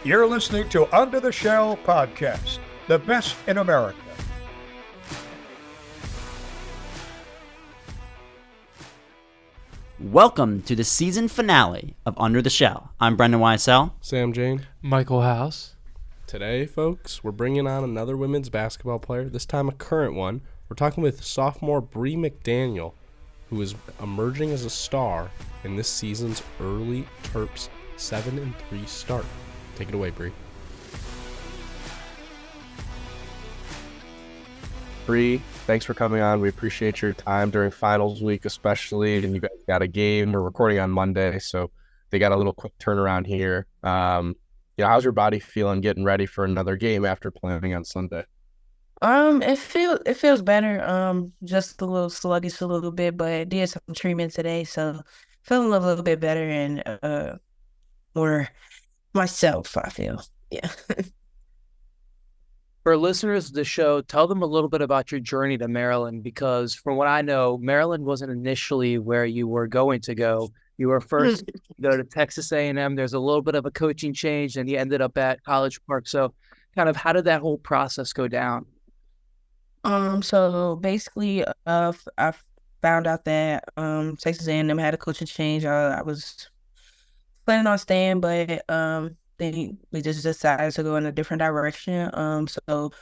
You're listening to Under the Shell Podcast, the best in America. Welcome to the season finale of Under the Shell. I'm Brendan Weissel. Sam Jane. Michael House. Today, folks, we're bringing on another women's basketball player, this time a current one. We're talking with sophomore Bri McDaniel, who is emerging as a star in this season's early Terps 7-3 start. Take it away, Bri. Bri, thanks for coming on. We appreciate your time during finals week, especially. And you guys got a game. We're recording on Monday, so they got a little quick turnaround here. How's your body feeling getting ready for another game after playing on Sunday? It feels better. Just a little sluggish a little bit, but I did some treatment today, so feeling a little bit better and more myself, I feel. Yeah. For listeners of the show, tell them a little bit about your journey to Maryland, because from what I know, Maryland wasn't initially where you were going to go. You were first to go to Texas A&M. There's a little bit of a coaching change, and you ended up at College Park. So kind of how did that whole process go down? So basically, I found out that Texas A&M had a coaching change. I was planning on staying, but we just decided to go in a different direction. So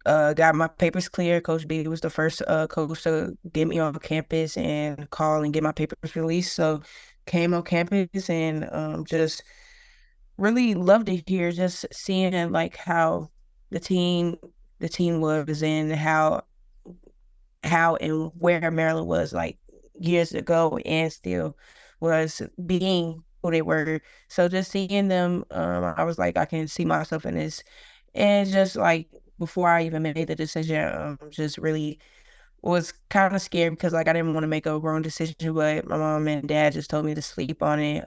got my papers clear. Coach B was the first coach to get me on campus and call and get my papers released. So came on campus and just really loved it here. Just seeing like how the team was and how and where Maryland was like years ago and still was being who they were. So just seeing them, I was like, I can see myself in this. And just like before I even made the decision, just really was kind of scared because like I didn't want to make a wrong decision, but my mom and dad just told me to sleep on it.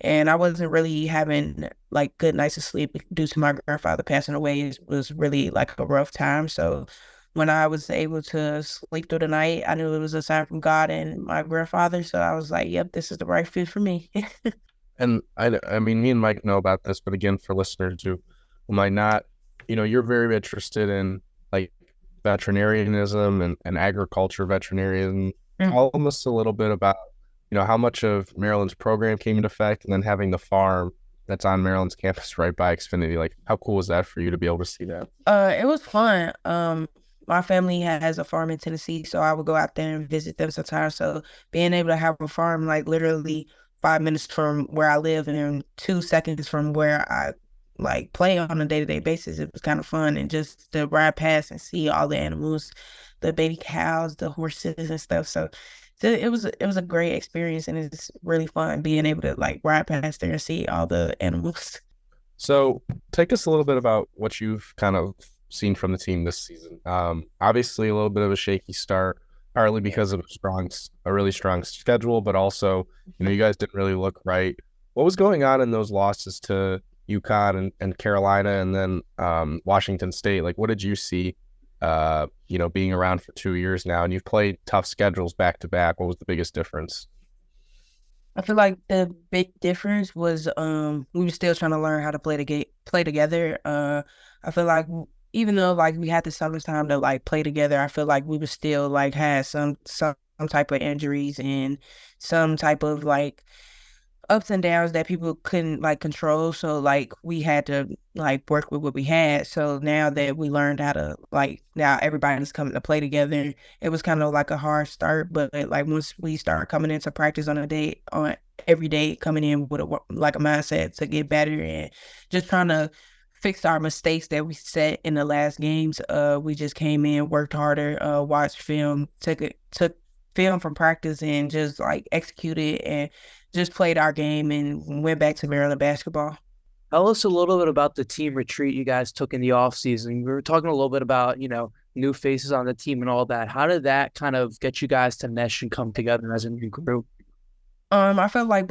And I wasn't really having like good nights of sleep due to my grandfather passing away. It was really like a rough time. So when I was able to sleep through the night, I knew it was a sign from God and my grandfather. So I was like, yep, this is the right fit for me. And I mean, me and Mike know about this, but again, for listeners who might not, you're very interested in like veterinarianism and agriculture veterinarian. Tell us a little bit about, how much of Maryland's program came into effect and then having the farm that's on Maryland's campus right by Xfinity. Like, how cool was that for you to be able to see that? It was fun. My family has a farm in Tennessee, so I would go out there and visit them sometimes. So being able to have a farm like literally 5 minutes from where I live and 2 seconds from where I like play on a day-to-day basis, it was kind of fun. And just to ride past and see all the animals, the baby cows, the horses and stuff. So it was a great experience, and it's really fun being able to like ride past there and see all the animals. So take us a little bit about what you've kind of seen from the team this season. Obviously a little bit of a shaky start, partly because of a really strong schedule, but also, you guys didn't really look right. What was going on in those losses to UConn and Carolina and then Washington State? Like, what did you see, being around for 2 years now, and you've played tough schedules back to back? What was the biggest difference? I feel like the big difference was we were still trying to learn how to play together. I feel like even though like we had the summertime to like play together, I feel like we were still like had some type of injuries and some type of like ups and downs that people couldn't like control. So like we had to like work with what we had. So now that we learned how to like, now everybody's coming to play together, it was kind of like a hard start, but like once we start coming into practice on every day, coming in with a mindset to get better and just trying to fix our mistakes that we set in the last games. We just came in, worked harder, watched film, took film from practice and just like executed and just played our game and went back to Maryland basketball. Tell us a little bit about the team retreat you guys took in the offseason. We were talking a little bit about, new faces on the team and all that. How did that kind of get you guys to mesh and come together as a new group? I felt like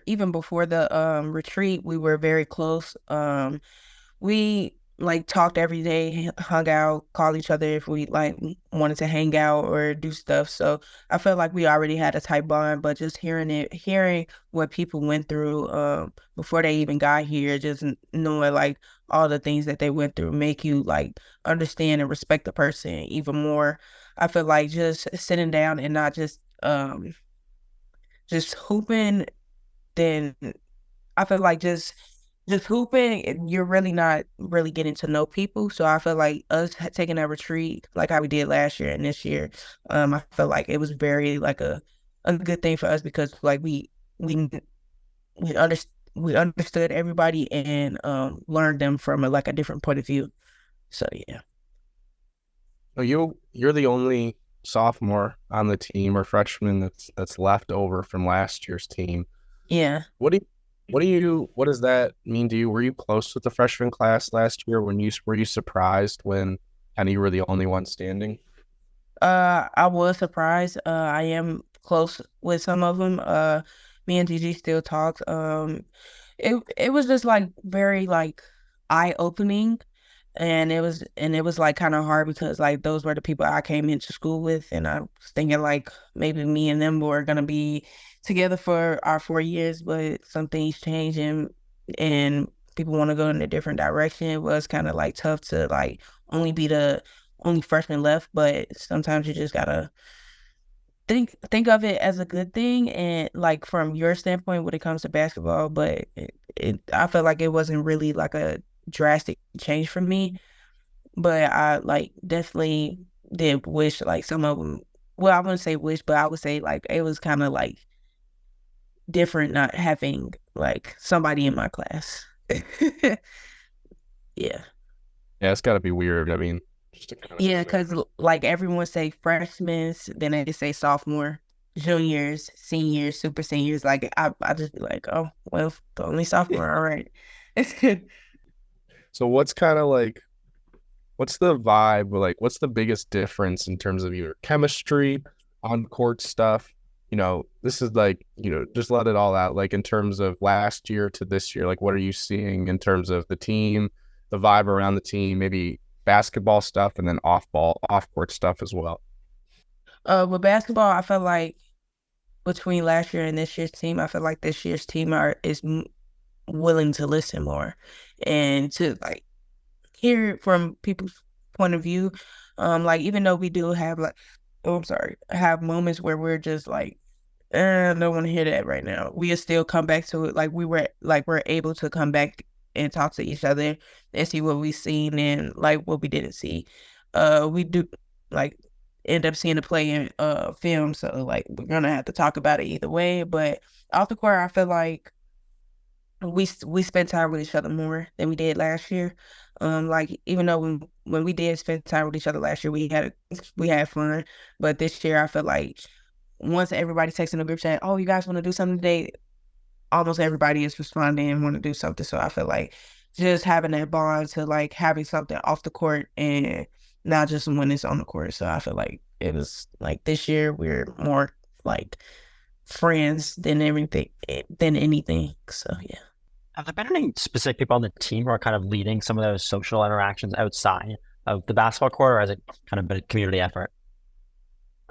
even before the retreat, we were very close. We like talked every day, hung out, called each other if we like wanted to hang out or do stuff. So I felt like we already had a tight bond, but just hearing what people went through before they even got here, just knowing like all the things that they went through make you like understand and respect the person even more. I feel like just sitting down and not just hooping, then I feel like just hooping, you're really not really getting to know people. So I feel like us taking a retreat, like how we did last year and this year, I feel like it was very like a good thing for us because like we we under, we understood everybody and learned them from like a different point of view. So yeah. So you're the only sophomore on the team or freshman that's left over from last year's team. Yeah. What does that mean to you? Were you close with the freshman class last year were you surprised when kind of you were the only one standing? I was surprised. I am close with some of them. Me and Gigi still talks. It was just like very like eye opening, and it was like kind of hard because like those were the people I came into school with, and I was thinking like maybe me and them were gonna be together for our 4 years, but some things change and people want to go in a different direction. It was kind of like tough to like only be the only freshman left, but sometimes you just gotta think of it as a good thing and like from your standpoint when it comes to basketball. But I felt like it wasn't really like a drastic change for me. But I like definitely did wish like some of them. Well, I wouldn't say wish, but I would say like it was kind of like different not having like somebody in my class. Yeah. Yeah, it's got to be weird. I mean, just to kind Yeah, of because like everyone say freshmen, then they say sophomore, juniors, seniors, super seniors. Like I just be like, oh well, the only sophomore, all right. It's good. So what's kind of like what's the vibe? Like, what's the biggest difference in terms of your chemistry, on court stuff? This is like, just let it all out. Like in terms of last year to this year, like what are you seeing in terms of the team, the vibe around the team, maybe basketball stuff, and then off court stuff as well. With basketball, I feel like between last year and this year's team, I feel like this year's team is willing to listen more and to like hear from people's point of view. Like even though we do have like, oh, I'm sorry, have moments where we're just like, I don't want to hear that right now. We'll still come back to it. Like we're able to come back and talk to each other and see what we seen and like what we didn't see. We do like end up seeing the play in film, so like we're gonna have to talk about it either way. But off the court, I feel like we spent time with each other more than we did last year. Like even though when we did spend time with each other last year, we had fun. But this year, I feel like once everybody texts in the group chat, oh, you guys want to do something today? Almost everybody is responding and want to do something. So I feel like just having that bond to like having something off the court and not just when it's on the court. So I feel like it was like this year we're more like friends than anything. So yeah. Have there been any specific people on the team who are kind of leading some of those social interactions outside of the basketball court, or has it kind of been a community effort?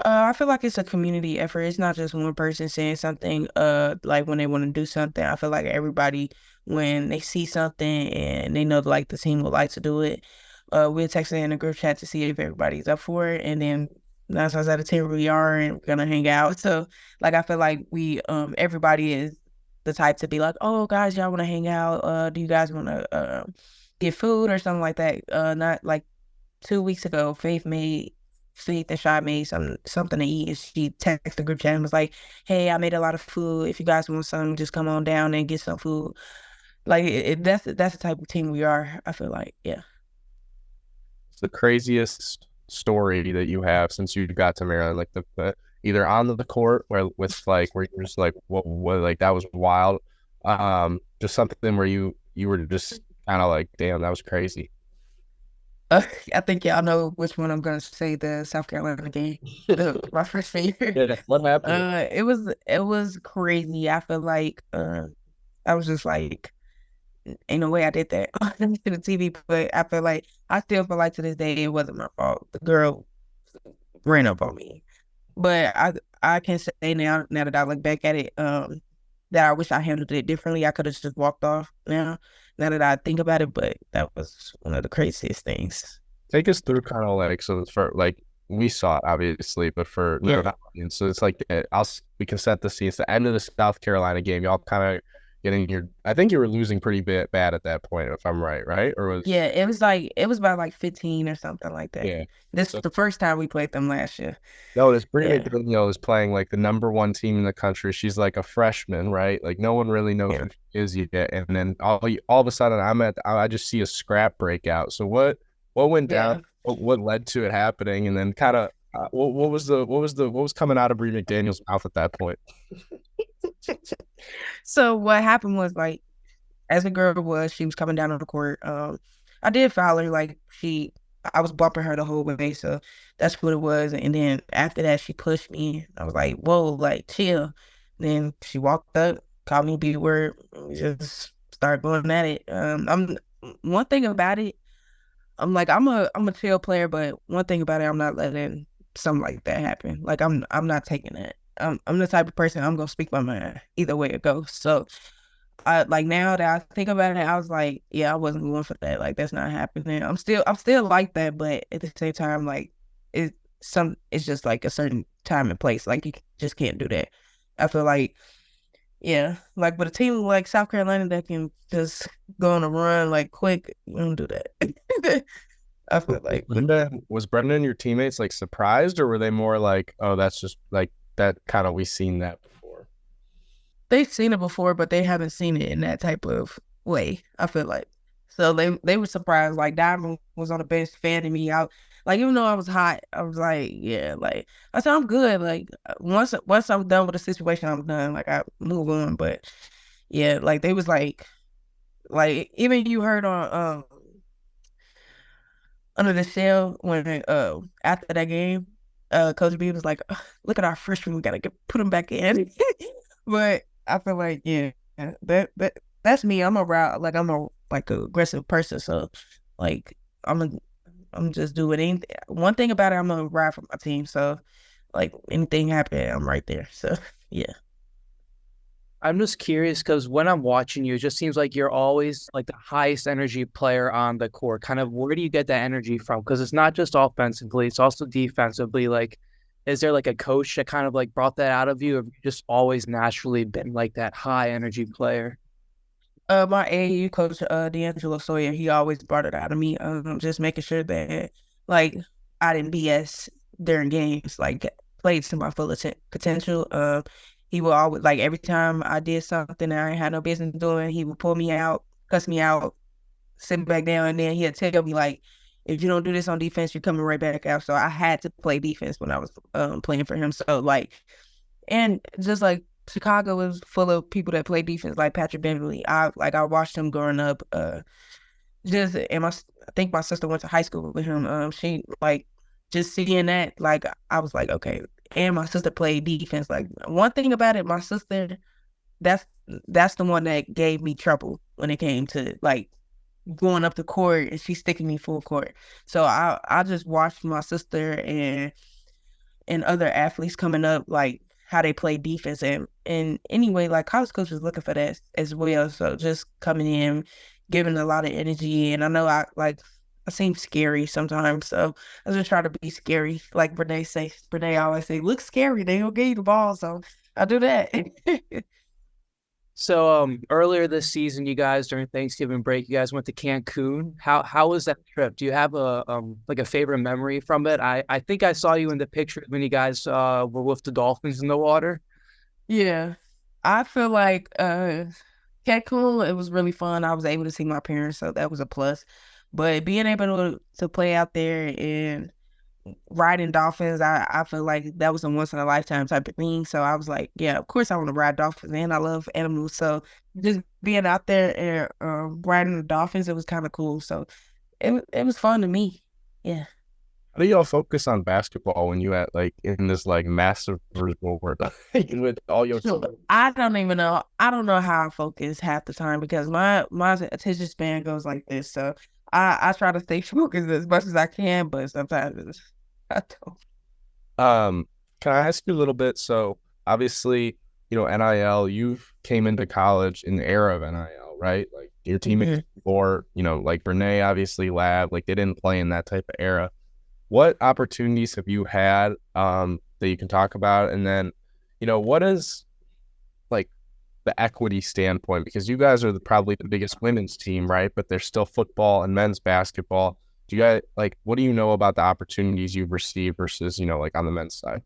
I feel like it's a community effort. It's not just one person saying something. Like when they want to do something, I feel like everybody, when they see something and they know like the team would like to do it, we'll text it in a group chat to see if everybody's up for it, and then 9 times out of 10 we are and we're gonna hang out. So like I feel like everybody is the type to be like, oh guys, y'all want to hang out? Do you guys want to get food or something like that? Not like 2 weeks ago, Faith and Shy made something to eat, and she texted the group chat and was like, "Hey, I made a lot of food. If you guys want some, just come on down and get some food." Like that's the type of team we are. I feel like, yeah. It's the craziest story that you have since you got to Maryland, like the either on the court where you're just like, what, like that was wild. Just something where you were just kind of like, damn, that was crazy. I think y'all know which one I'm gonna say. The South Carolina game, my freshman year. Yeah, what happened? It was crazy. I feel like I was just like ain't no way I did that to the TV. But I still feel like to this day it wasn't my fault. The girl ran up on me. But I can say now that I look back at it, that I wish I handled it differently. I could have just walked off now that I think about it, but that was one of the craziest things. Take us through kind of like, so for like, we saw it obviously, but for the audience, so it's like we can set the scene. It's the end of the South Carolina game. Y'all kind of getting I think you were losing pretty bad at that point, if I'm right? Or was it was about like 15 or something like that. Yeah. This was the first time we played them last year. No, this Bri McDaniel is playing like the #1 team in the country. She's like a freshman, right? Like no one really knows who she is yet. And then all of a sudden, I just see a scrap breakout. So what went down? What led to it happening? And then kind of what was coming out of Bri McDaniel's mouth at that point? So what happened was, like, as the girl was, she was coming down on the court. I did foul her. Like, I was bumping her the whole way, so that's what it was. And then after that, she pushed me. I was like, "Whoa, like, chill." Then she walked up, called me B word, just started going at it. I'm one thing about it. I'm like, I'm a chill player, but one thing about it, I'm not letting something like that happen. Like, I'm not taking it. I'm the type of person, I'm gonna speak my mind either way it goes. So like, now that I think about it, I was like, yeah, I wasn't going for that. Like, that's not happening. I'm still like that, but at the same time, like, it's just like a certain time and place. Like, you just can't do that. I feel like, yeah, like, with a team like South Carolina that can just go on a run like quick, you don't do that. I feel like. Was Brenda and your teammates like surprised, or were they more like, oh, that's just like that kind of, we've seen that before? They've seen it before, but they haven't seen it in that type of way, I feel like. So they were surprised. Like, Diamond was on the bench fanning me out. Like, even though I was hot, I was like, yeah, like, I said, I'm good. Like, once I'm done with the situation, I'm done. Like, I move on. But yeah, like, they was like even you heard on Under the Shell when after that game, Coach B was like, "Look at our freshman, we gotta put him back in." But I feel like, yeah, that's me. I'm a aggressive person, so like I'm just doing anything. One thing about it, I'm gonna ride for my team. So like, anything happen, I'm right there. So yeah. I'm just curious because when I'm watching you, it just seems like you're always like the highest energy player on the court. Kind of, where do you get that energy from? Because it's not just offensively, it's also defensively. Like, is there like a coach that kind of like brought that out of you, or have you just always naturally been like that high energy player? My AAU coach, D'Angelo Sawyer, he always brought it out of me. Just making sure that, like, I didn't BS during games, like, played to my full potential. He would always, like, every time I did something that I ain't had no business doing, he would pull me out, cuss me out, sit me back down, and then he'd tell me, like, if you don't do this on defense, you're coming right back out. So I had to play defense when I was playing for him. So, like, and just like, Chicago was full of people that play defense, like Patrick Beverly. I watched him growing up. I think my sister went to high school with him. She, like, just seeing that, like, I was like, okay. And my sister played defense. Like, one thing about it, my sister, that's the one that gave me trouble when it came to, like, going up the court, and she's sticking me full court. So I just watched my sister and other athletes coming up, like, how they play defense. And anyway, like, college coaches looking for that as well. So just coming in, giving a lot of energy. And I know I seem scary sometimes. So I just try to be scary. Like Brene always say, look scary, they don't give you the ball. So I do that. So earlier this season, you guys, during Thanksgiving break, you guys went to Cancun. How was that trip? Do you have a favorite memory from it? I think I saw you in the picture when you guys were with the dolphins in the water. Yeah. I feel like Cancun, it was really fun. I was able to see my parents, so that was a plus. But being able to play out there and riding dolphins, I feel like that was a once in a lifetime type of thing. So I was like, yeah, of course I want to ride dolphins, and I love animals. So just being out there and riding the dolphins, it was kind of cool. So it was fun to me. Yeah. How do y'all focus on basketball when you at like in this like massive virtual world with all your So I don't even know. I don't know how I focus half the time because my attention span goes like this. So I try to stay focused as much as I can, but sometimes I don't. Can I ask you a little bit? So obviously, NIL, you came into college in the era of NIL, right? Like your teammates before, like Renee, obviously Lab, like they didn't play in that type of era. What opportunities have you had that you can talk about? And then, what is like the equity standpoint? Because you guys are probably the biggest women's team, right? But there's still football and men's basketball. Do you guys what do you know about the opportunities you've received versus, like on the men's side?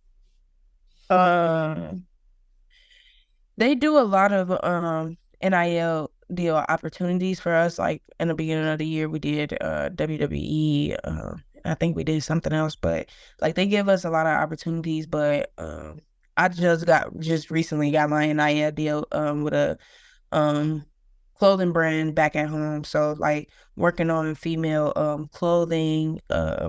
Um, they do a lot of NIL deal opportunities for us. Like in the beginning of the year, we did WWE. I think we did something else, but like they give us a lot of opportunities. But I just recently got my NIL deal with a um clothing brand back at home. So like working on female clothing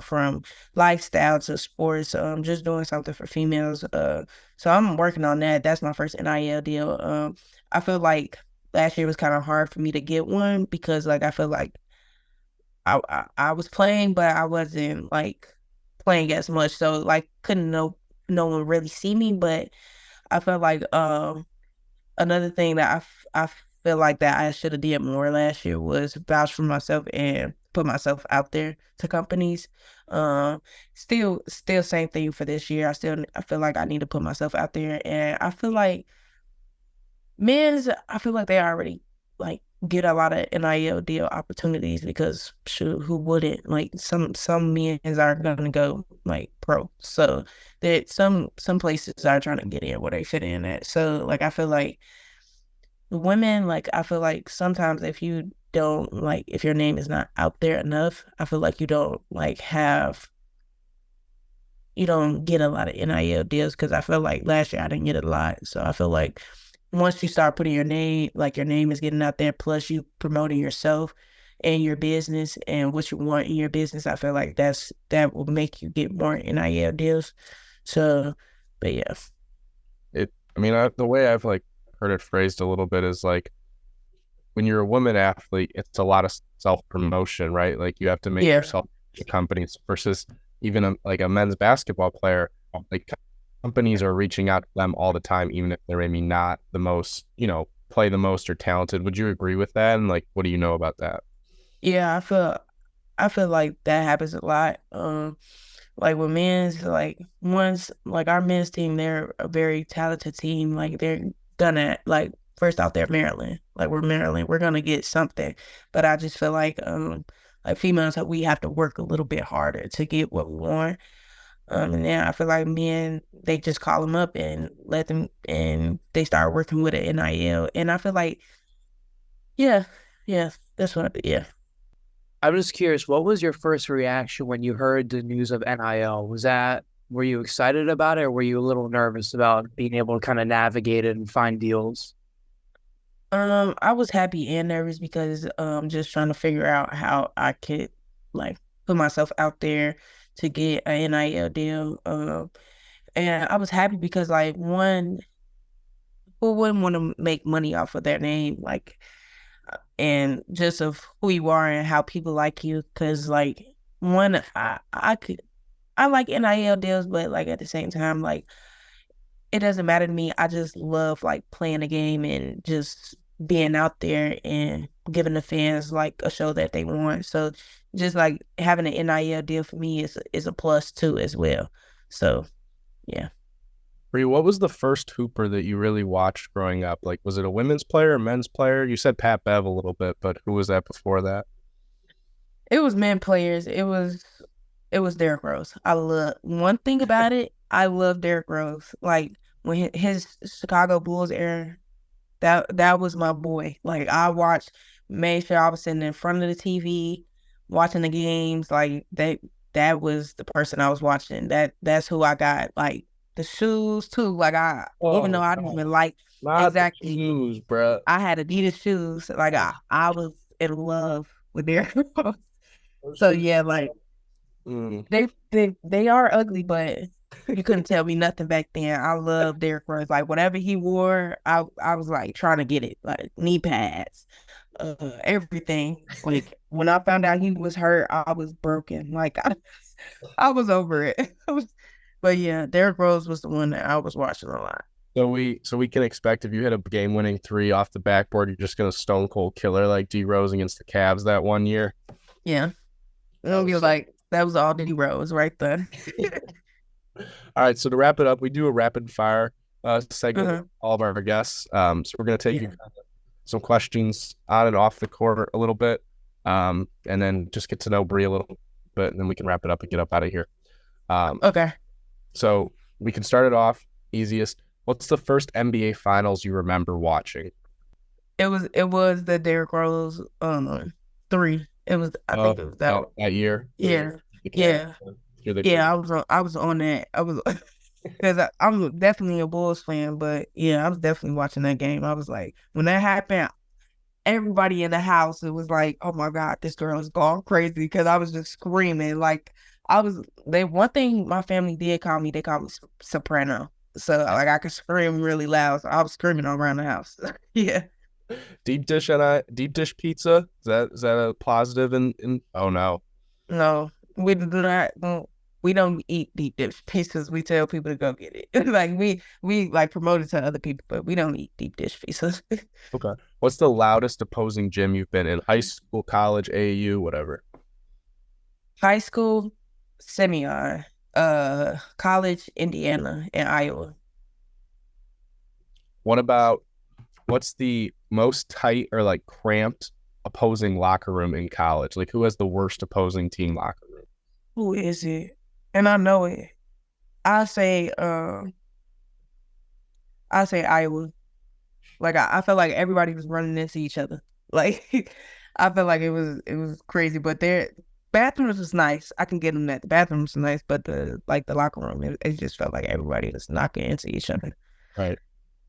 from lifestyle to sports, just doing something for females. So I'm working on that. That's my first NIL deal. I feel like last year was kind of hard for me to get one because like I feel like I was playing, but I wasn't like playing as much. So like couldn't no one really see me. But I felt like another thing that I feel like that I should have did more last year was vouch for myself and put myself out there to companies. Still same thing for this year. I feel like I need to put myself out there, and I feel like I feel like they already like get a lot of NIL deal opportunities because shoot, who wouldn't? Like some men's are gonna go like pro. So that some places are trying to get in where they fit in at. So like I feel like the women, like I feel like sometimes if you don't like if your name is not out there enough, I feel like you don't get a lot of NIL deals because I feel like last year I didn't get a lot. So I feel like once you start putting your name is getting out there, plus you promoting yourself and your business and what you want in your business, I feel like that will make you get more NIL deals. So, but yeah. The way I've like heard it phrased a little bit is like when you're a woman athlete, it's a lot of self-promotion, right? Like you have to make yourself to companies versus even a men's basketball player. Like companies are reaching out to them all the time, even if they're maybe not the most, play the most or talented. Would you agree with that? And like, what do you know about that? Yeah, I feel like that happens a lot. Like with men's, like once like our men's team, they're a very talented team. Like they're gonna like first out there Maryland. Like we're Maryland, we're gonna get something. But I just feel like females we have to work a little bit harder to get what we want. And then I feel like men, they just call them up and let them, and they start working with an NIL. And I feel like, yeah, that's what, yeah. I'm just curious, what was your first reaction when you heard the news of NIL? Were you excited about it, or were you a little nervous about being able to kind of navigate it and find deals? I was happy and nervous because just trying to figure out how I could like put myself out there to get an NIL deal. And I was happy because like one, who wouldn't want to make money off of their name, like, and just of who you are and how people like you. Because like one, I like NIL deals, but like at the same time, like it doesn't matter to me. I just love like playing the game and just being out there and giving the fans like a show that they want. So just like having an NIL deal for me is a plus too as well. So yeah. Bri, what was the first hooper that you really watched growing up? Like, was it a women's player, a men's player? You said Pat Bev a little bit, but who was that before that? It was men players. It was Derrick Rose. I love one thing about it. I love Derrick Rose. Like when his Chicago Bulls era, that was my boy. Like I watched, made sure I was sitting in front of the TV, watching the games. Like that was the person I was watching. That's who I got. Like the shoes too. Like even though I didn't even like Not exactly the shoes, bro. I had Adidas shoes. Like I was in love with Derrick Rose. So yeah, like They are ugly, but you couldn't tell me nothing back then. I love Derrick Rose. Like whatever he wore, I was like trying to get it, like knee pads, everything. Like when I found out he was hurt, I was broken. Like I was over it. But yeah, Derrick Rose was the one that I was watching a lot. So we can expect if you hit a game-winning three off the backboard, you're just gonna stone cold killer like D Rose against the Cavs that one year. Yeah, it'll be like that was all D Rose right there. All right, so to wrap it up, we do a rapid fire segment with all of our guests. So we're gonna take you some questions on and off the court a little bit, and then just get to know Bri a little bit, and then we can wrap it up and get up out of here. Okay. So we can start it off easiest. What's the first NBA Finals you remember watching? It was the Derrick Rose 3. It was I think it was that year. Yeah. Yeah. Yeah, I was on that. I was because I'm definitely a Bulls fan, but yeah, I was definitely watching that game. I was like, when that happened, everybody in the house, it was like, oh my God, this girl is gone crazy because I was just screaming. Like one thing my family did call me, they called me soprano. So like I could scream really loud. So I was screaming all around the house. Yeah. Deep dish pizza? Is that a positive in oh no. No, we do not. We don't eat deep dish pizzas. We tell people to go get it. Like we like promote it to other people, but we don't eat deep dish pizzas. Okay. What's the loudest opposing gym you've been in? High school, college, AAU, whatever. High school, Simeon. College, Indiana and Iowa. What's the most tight or like cramped opposing locker room in college? Like who has the worst opposing team locker room? Who is it? And I know it. I say Iowa. Like I felt like everybody was running into each other. Like I felt like it was crazy, but their bathrooms was nice. I can get them that. The bathrooms was nice, but the locker room, it just felt like everybody was knocking into each other. Right.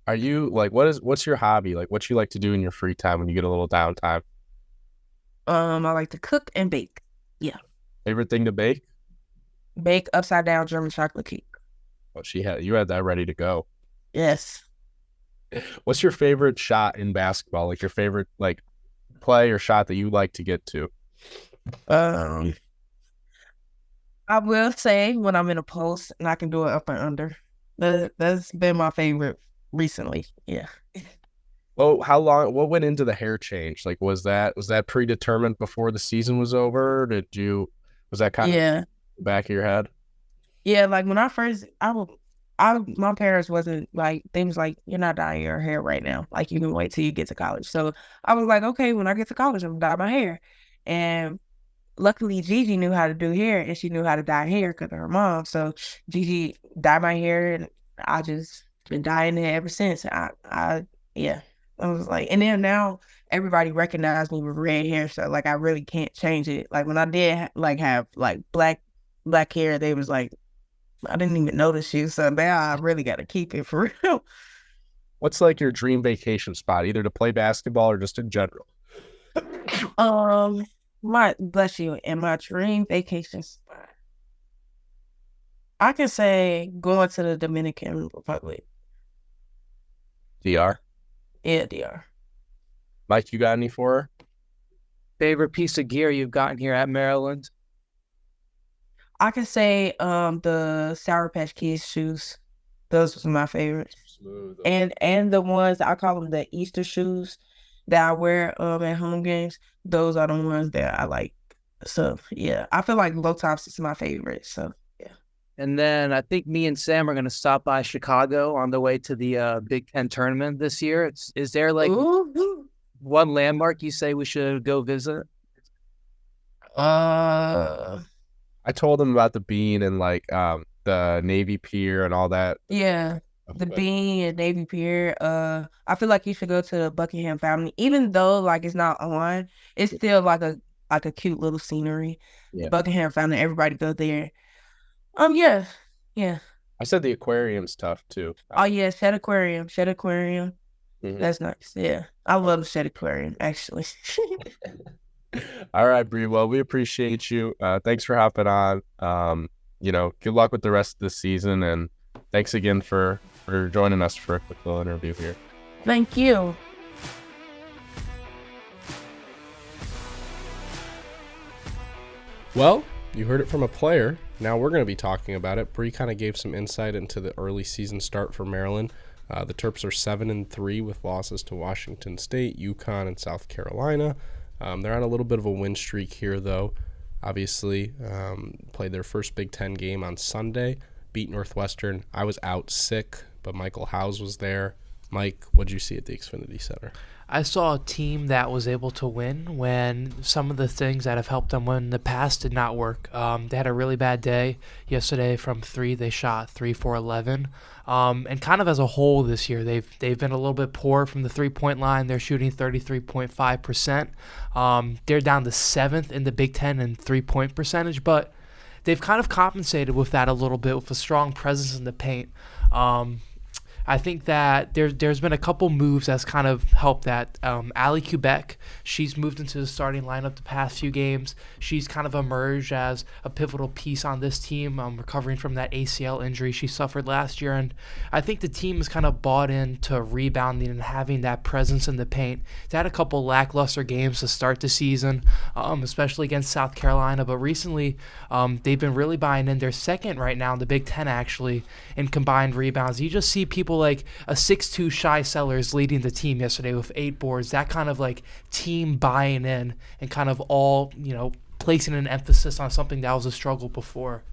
Are you like what's your hobby? Like what you like to do in your free time when you get a little downtime? I like to cook and bake. Yeah. Favorite thing to bake? Bake upside down German chocolate cake. Oh, you had that ready to go. Yes. What's your favorite shot in basketball? Like your favorite like play or shot that you like to get to? I will say when I'm in a post and I can do it up and under. That's been my favorite recently. Yeah. Well, what went into the hair change? Like was that predetermined before the season was over? Was that kind of back of your head? Yeah, like when I first my parents wasn't like, they was like, you're not dyeing your hair right now. Like you can wait till you get to college. So I was like, okay, when I get to college, I'm gonna dye my hair. And luckily, Gigi knew how to do hair, and she knew how to dye hair because of her mom. So Gigi dyed my hair, and I just been dyeing it ever since. I was like, and then now everybody recognized me with red hair, so like I really can't change it. Like when I did like have like black hair, they was like, I didn't even notice you. So now I really got to keep it for real. What's like your dream vacation spot, either to play basketball or just in general? Bless you. In my dream vacation spot, I can say going to the Dominican Republic. DR? Yeah, DR. Mike, you got any for her? Favorite piece of gear you've gotten here at Maryland? I can say the Sour Patch Kids shoes. Those were my favorites. Smooth. And the ones, I call them the Easter shoes that I wear at home games. Those are the ones that I like. So yeah, I feel like low tops is my favorite. So yeah. And then I think me and Sam are going to stop by Chicago on the way to the Big Ten tournament this year. Is there like one landmark you say we should go visit? I told him about the Bean and like the Navy Pier and all that. Yeah. The Bean and Navy Pier. I feel like you should go to the Buckingham Fountain, even though like it's not on. It's still like a cute little scenery. Yeah. Buckingham Fountain. Everybody go there. Yeah. I said the aquarium's tough too. Oh yeah, Shed Aquarium. Mm-hmm. That's nice. Yeah, I love the Shed Aquarium actually. All right, Bree. Well, we appreciate you. Thanks for hopping on. Good luck with the rest of the season, and thanks again for joining us for a quick little interview here. Thank you. Well, you heard it from a player. Now we're going to be talking about it. Bree kind of gave some insight into the early season start for Maryland. The Terps are 7-3 with losses to Washington State, UConn, and South Carolina. They're on a little bit of a win streak here, though. Obviously, played their first Big Ten game on Sunday, beat Northwestern. I was out sick, but Michael Howes was there. Mike, what did you see at the Xfinity Center? I saw a team that was able to win when some of the things that have helped them win in the past did not work. They had a really bad day yesterday from 3. They shot 3 for 11. And kind of as a whole this year, they've been a little bit poor from the 3-point line. They're shooting 33.5%. They're down to 7th in the Big Ten in 3-point percentage, but they've kind of compensated with that a little bit with a strong presence in the paint. I think that there's been a couple moves that's kind of helped that. Allie Quebec, she's moved into the starting lineup the past few games. She's kind of emerged as a pivotal piece on this team, recovering from that ACL injury she suffered last year. And I think the team has kind of bought into rebounding and having that presence in the paint. They had a couple lackluster games to start the season, especially against South Carolina. But recently, they've been really buying in. They're second right now in the Big Ten, actually, in combined rebounds. You just see people like a 6'2" Shy Sellers leading the team yesterday with 8 boards. That kind of like team buying in and kind of all, placing an emphasis on something that was a struggle before.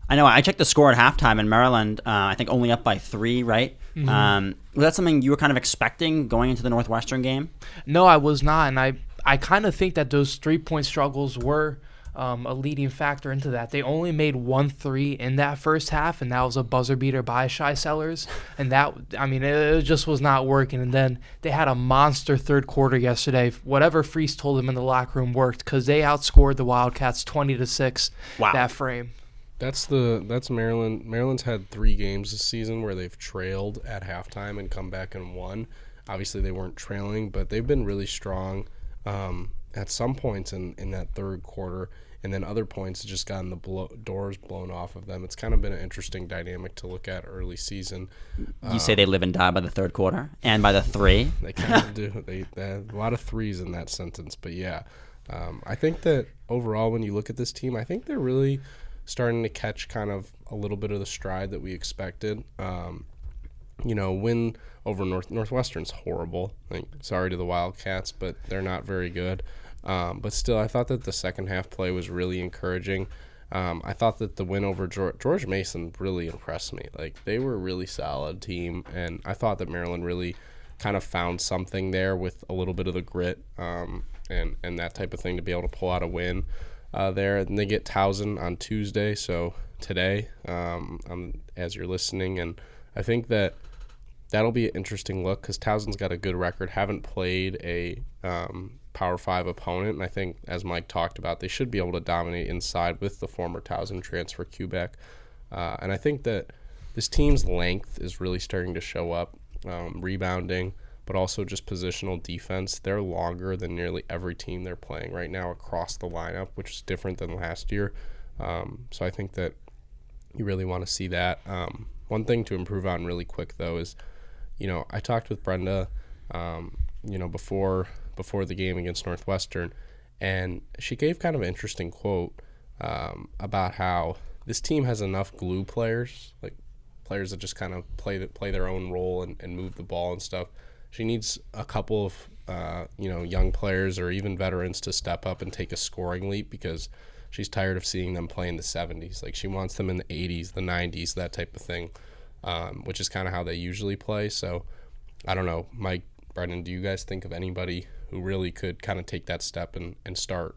I know. I checked the score at halftime, and Maryland, I think, only up by 3, right? Mm-hmm. Was that something you were kind of expecting going into the Northwestern game? No, I was not, and I kind of think that those 3-point struggles were a leading factor into that. They only made 1 3 in that first half, and that was a buzzer beater by Shy Sellers. And it just was not working. And then they had a monster third quarter yesterday. Whatever Freese told them in the locker room worked because they outscored the Wildcats 20-6. Wow. That frame. That's Maryland. Maryland's had 3 games this season where they've trailed at halftime and come back and won. Obviously, they weren't trailing, but they've been really strong at some points in that third quarter, and then other points just gotten the doors blown off of them. It's kind of been an interesting dynamic to look at early season. You say they live and die by the third quarter and by the 3? They kind of do. They have a lot of 3s in that sentence, but yeah. I think that overall, when you look at this team, I think they're really starting to catch kind of a little bit of the stride that we expected. Win over Northwestern's horrible. Sorry to the Wildcats, but they're not very good. But still, I thought that the second half play was really encouraging. I thought that the win over George Mason really impressed me. They were a really solid team, and I thought that Maryland really kind of found something there with a little bit of the grit and that type of thing to be able to pull out a win there. And they get Towson on Tuesday, so today, as you're listening, and I think that that'll be an interesting look because Towson's got a good record, haven't played a Power 5 opponent, and I think, as Mike talked about, they should be able to dominate inside with the former Towson transfer Quebec. And I think that this team's length is really starting to show up, rebounding, but also just positional defense. They're longer than nearly every team they're playing right now across the lineup, which is different than last year. So I think that you really want to see that. One thing to improve on really quick, though, is, I talked with Brenda, before the game against Northwestern, and she gave kind of an interesting quote about how this team has enough glue players, like players that just kind of play their own role and move the ball and stuff. She needs a couple of young players or even veterans to step up and take a scoring leap because she's tired of seeing them play in the 70s. She wants them in the 80s, the 90s, that type of thing, which is kind of how they usually play. So I don't know, Mike, Brendan, do you guys think of anybody who really could kind of take that step and start,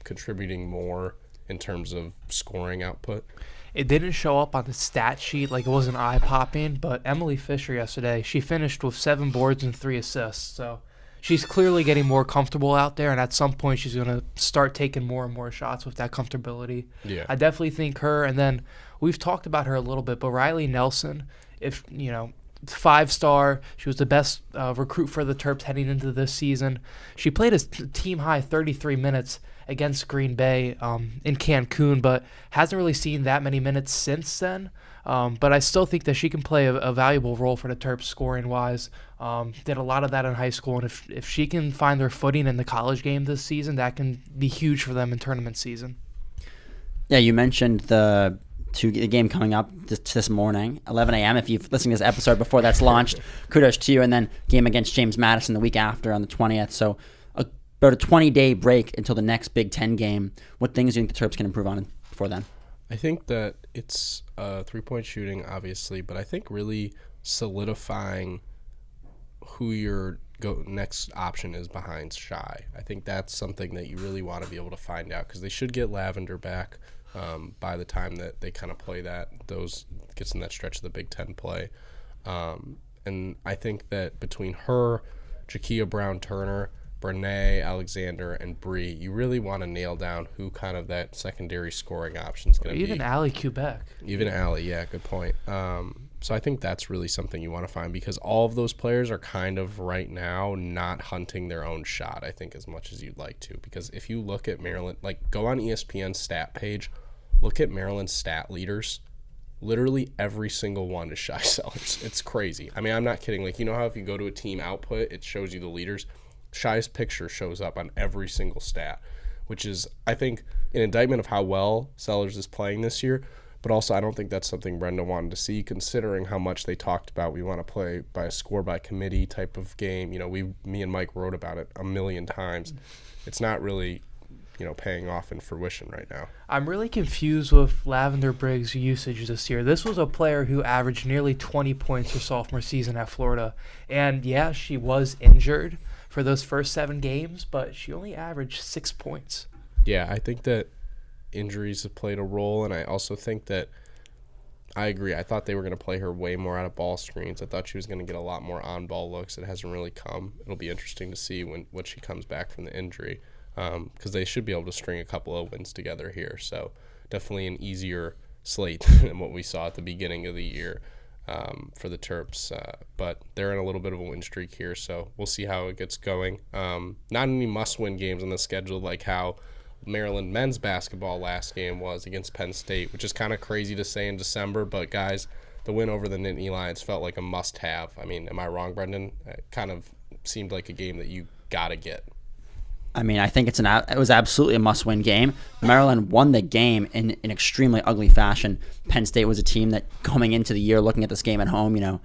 contributing more in terms of scoring output? It didn't show up on the stat sheet, it wasn't eye-popping, but Emily Fisher yesterday, she finished with 7 boards and 3 assists. So she's clearly getting more comfortable out there, and at some point she's going to start taking more and more shots with that comfortability. Yeah. I definitely think her, and then we've talked about her a little bit, but Riley Nelson, if, 5-star. She was the best recruit for the Terps heading into this season. She played a team-high 33 minutes against Green Bay in Cancun, but hasn't really seen that many minutes since then. But I still think that she can play a valuable role for the Terps scoring-wise. Did a lot of that in high school, and if she can find their footing in the college game this season, that can be huge for them in tournament season. Yeah, you mentioned the game coming up this morning, 11 a.m. If you've listened to this episode before that's launched, kudos to you. And then game against James Madison the week after on the 20th. So about a 20-day break until the next Big Ten game. What things do you think the Terps can improve on before then? I think that it's three-point shooting, obviously, but I think really solidifying who your next option is behind Shy. I think that's something that you really want to be able to find out, because they should get Lavender back by the time that they kind of play gets in that stretch of the Big Ten play. And I think that between her, Jakia Brown-Turner, Brene, Alexander, and Bri, you really want to nail down who kind of that secondary scoring option is going to be. Even Allie Quebec. Even Allie, yeah, good point. So I think that's really something you want to find, because all of those players are kind of right now not hunting their own shot, I think, as much as you'd like to. Because if you look at Maryland, like go on ESPN's stat page, look at Maryland's stat leaders. Literally every single one is Shy Sellers. It's crazy. I mean, I'm not kidding. Like, you know how if you go to a team output, it shows you the leaders? Shy's picture shows up on every single stat, which is, I think, an indictment of how well Sellers is playing this year. But also, I don't think that's something Brenda wanted to see, considering how much they talked about we want to play by a score-by-committee type of game. You know, me and Mike wrote about it a million times. It's not really, paying off in fruition right now. I'm really confused with Lavender Briggs' usage this year. This was a player who averaged nearly 20 points her sophomore season at Florida. And, yeah, she was injured for those first 7 games, but she only averaged 6 points. Yeah, I think that injuries have played a role, and I also think that I agree. I thought they were going to play her way more out of ball screens. I thought she was going to get a lot more on-ball looks. It hasn't really come. It'll be interesting to see when she comes back from the injury, because they should be able to string a couple of wins together here. So definitely an easier slate than what we saw at the beginning of the year for the Terps. But they're in a little bit of a win streak here, so we'll see how it gets going. Not any must-win games on the schedule like how Maryland men's basketball last game was against Penn State, which is kind of crazy to say in December, but guys, the win over the Nittany Lions felt like a must-have. I mean, am I wrong, Brendan? It kind of seemed like a game that you got to get. I mean, I think it was absolutely a must-win game. Maryland won the game in an extremely ugly fashion. Penn State was a team that, coming into the year, looking at this game at home,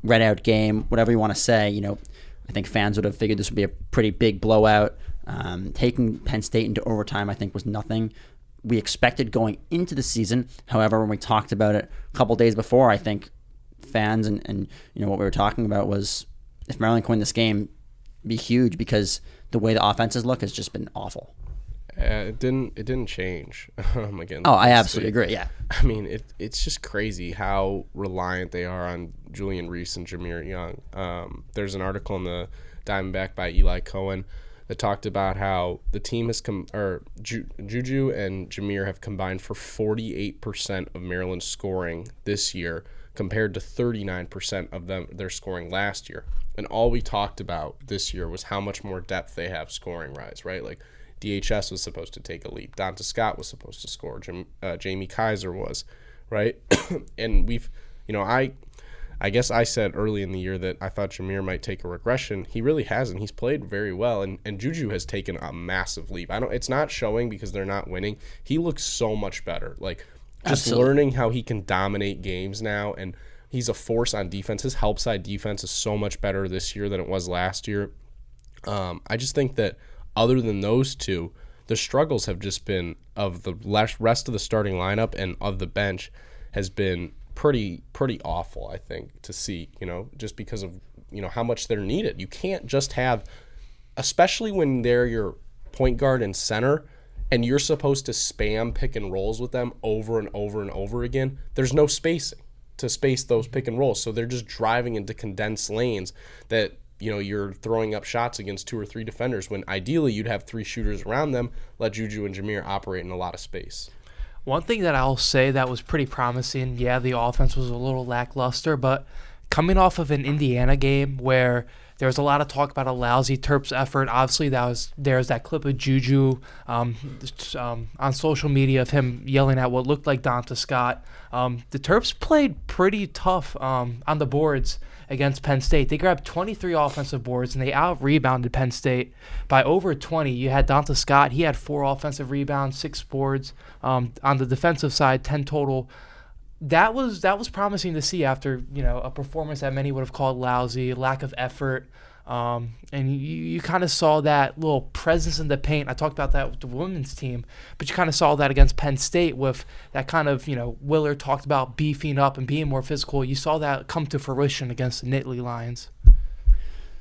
red-out game, whatever you want to say, I think fans would have figured this would be a pretty big blowout. Taking Penn State into overtime, I think, was nothing we expected going into the season. However, when we talked about it a couple days before, I think fans and what we were talking about was, if Maryland can win this game, it'd be huge, because the way the offenses look has just been awful. It didn't change again. Oh, I absolutely agree. Yeah, I mean, it's just crazy how reliant they are on Julian Reese and Jameer Young. There's an article in the Diamondback by Eli Cohen that talked about how the team has Juju and Jameer have combined for 48% of Maryland's scoring this year, compared to 39% of their scoring last year. And all we talked about this year was how much more depth they have scoring-wise, right? Like, DHS was supposed to take a leap. Donta Scott was supposed to score. Jamie Kaiser was, right? And I guess I said early in the year that I thought Jameer might take a regression. He really hasn't. He's played very well, and Juju has taken a massive leap. It's not showing because they're not winning. He looks so much better. Like, just learning how he can dominate games now, and he's a force on defense. His help side defense is so much better this year than it was last year. I just think that other than those two, the struggles have just been of the rest of the starting lineup and of the bench has been pretty awful, I think, to see, just because of, how much they're needed. You can't just have, especially when they're your point guard and center, and you're supposed to spam pick and rolls with them over and over and over again. There's no spacing to space those pick and rolls, so they're just driving into condensed lanes that, you're throwing up shots against 2 or 3 defenders, when ideally you'd have 3 shooters around them, let Juju and Jameer operate in a lot of space. One thing that I'll say that was pretty promising, yeah, the offense was a little lackluster, but coming off of an Indiana game where there was a lot of talk about a lousy Terps effort. Obviously, there's that clip of Juju on social media of him yelling at what looked like Donta Scott. The Terps played pretty tough on the boards against Penn State. They grabbed 23 offensive boards, and they out-rebounded Penn State by over 20. You had Donta Scott. He had 4 offensive rebounds, 6 boards. On the defensive side, 10 total. That was promising to see after a performance that many would have called lousy, lack of effort, and you kind of saw that little presence in the paint. I talked about that with the women's team, but you kind of saw that against Penn State with that kind of Willard talked about beefing up and being more physical. You saw that come to fruition against the Nittany Lions.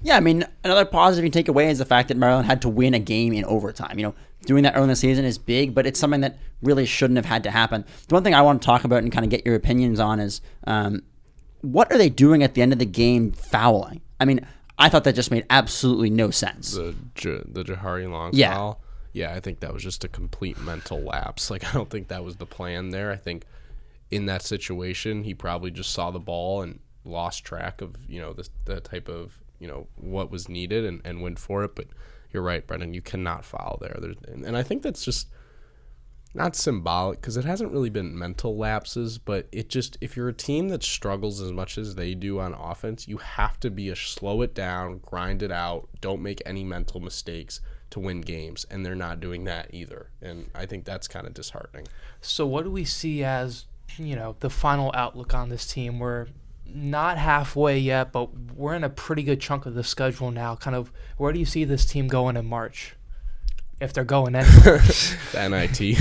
Yeah, I mean, another positive you take away is the fact that Maryland had to win a game in overtime. Doing that early in the season is big, but it's something that really shouldn't have had to happen. The one thing I want to talk about and kind of get your opinions on is what are they doing at the end of the game fouling? I mean, I thought that just made absolutely no sense. The Jahari Long foul? Yeah, I think that was just a complete mental lapse. I don't think that was the plan there. I think in that situation, he probably just saw the ball and lost track of, the type of, what was needed and went for it. But you're right, Brendan, you cannot foul there. And I think that's just not symbolic because it hasn't really been mental lapses, but it just, if you're a team that struggles as much as they do on offense, you have to be slow it down, grind it out, don't make any mental mistakes to win games, and they're not doing that either. And I think that's kind of disheartening. So what do we see as, the final outlook on this team? We're not halfway yet, but we're in a pretty good chunk of the schedule now. Kind of, where do you see this team going in March? If they're going anywhere. The NIT.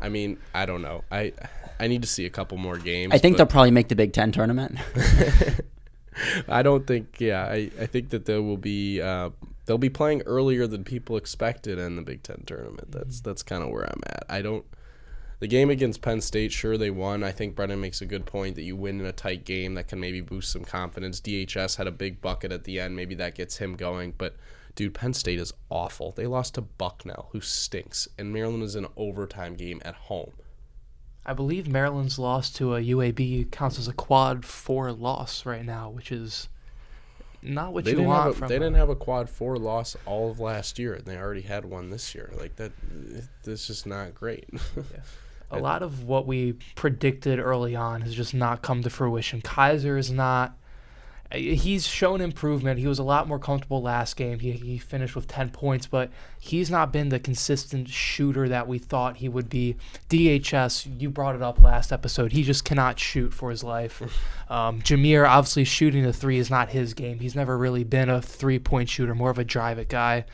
I mean, I don't know. I need to see a couple more games. I think they'll probably make the Big Ten tournament. I don't think. Yeah, I think that they'll be playing earlier than people expected in the Big Ten tournament. That's kind of where I'm at. The game against Penn State, sure, they won. I think Brendan makes a good point that you win in a tight game that can maybe boost some confidence. DHS had a big bucket at the end. Maybe that gets him going. But, dude, Penn State is awful. They lost to Bucknell, who stinks. And Maryland is in an overtime game at home. I believe Maryland's loss to a UAB counts as a quad 4 loss right now, which is not what you want from them. They didn't have a quad 4 loss all of last year, and they already had one this year. That's just not great. Yeah. A lot of what we predicted early on has just not come to fruition. Kaiser is not – he's shown improvement. He was a lot more comfortable last game. He finished with 10 points, but he's not been the consistent shooter that we thought he would be. DHS, you brought it up last episode. He just cannot shoot for his life. Jameer, obviously shooting the 3 is not his game. He's never really been a 3-point shooter, more of a drive-it guy.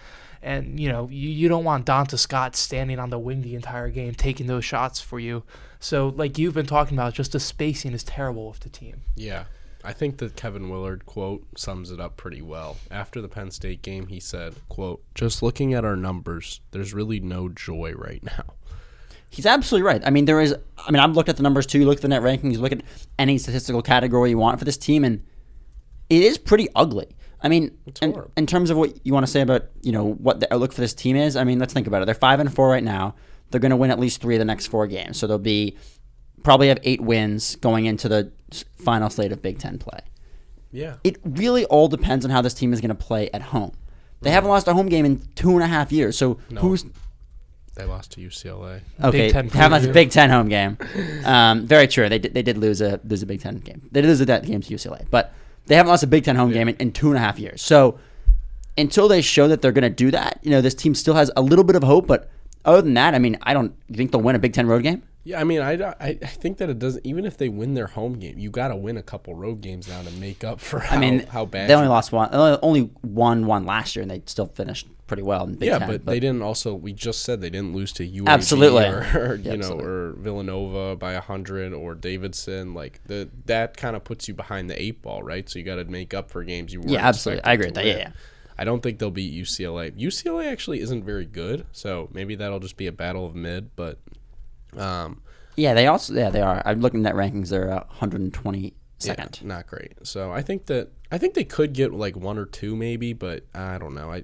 And, you don't want Donta Scott standing on the wing the entire game, taking those shots for you. So, like you've been talking about, just the spacing is terrible with the team. Yeah. I think the Kevin Willard quote sums it up pretty well. After the Penn State game, he said, quote, "Just looking at our numbers, there's really no joy right now." He's absolutely right. I've looked at the numbers too. You look at the net rankings, you look at any statistical category you want for this team, and it is pretty ugly. In terms of what you want to say about, what the outlook for this team is, let's think about it. They're 5-4 right now. They're going to win at least 3 of the next 4 games. So they'll probably have 8 wins going into the final slate of Big Ten play. Yeah. It really all depends on how this team is going to play at home. They haven't lost a home game in 2.5 years. So They lost to UCLA. Okay, haven't lost a Big Ten home game. Very true. They did lose a Big Ten game. They did lose that game to UCLA, but they haven't lost a Big Ten home game in 2.5 years. So until they show that they're going to do that, this team still has a little bit of hope. But other than that, you think they'll win a Big Ten road game? Yeah, I think that it doesn't. Even if they win their home game, you got to win a couple road games now to make up for how bad. They only lost one. They only won one last year, and they still finished pretty well in Big Ten. But they didn't. Also, we just said they didn't lose to UAB absolutely, or Villanova by 100 or Davidson. That kind of puts you behind the 8 ball, right? So you got to make up for games you weren't. Yeah, absolutely. I agree with that. Yeah. I don't think they'll beat UCLA. UCLA actually isn't very good, so maybe that'll just be a battle of mid. But they are. I'm looking at rankings. They're 122nd. Yeah, not great. So I think they could get 1 or 2 maybe, but I don't know.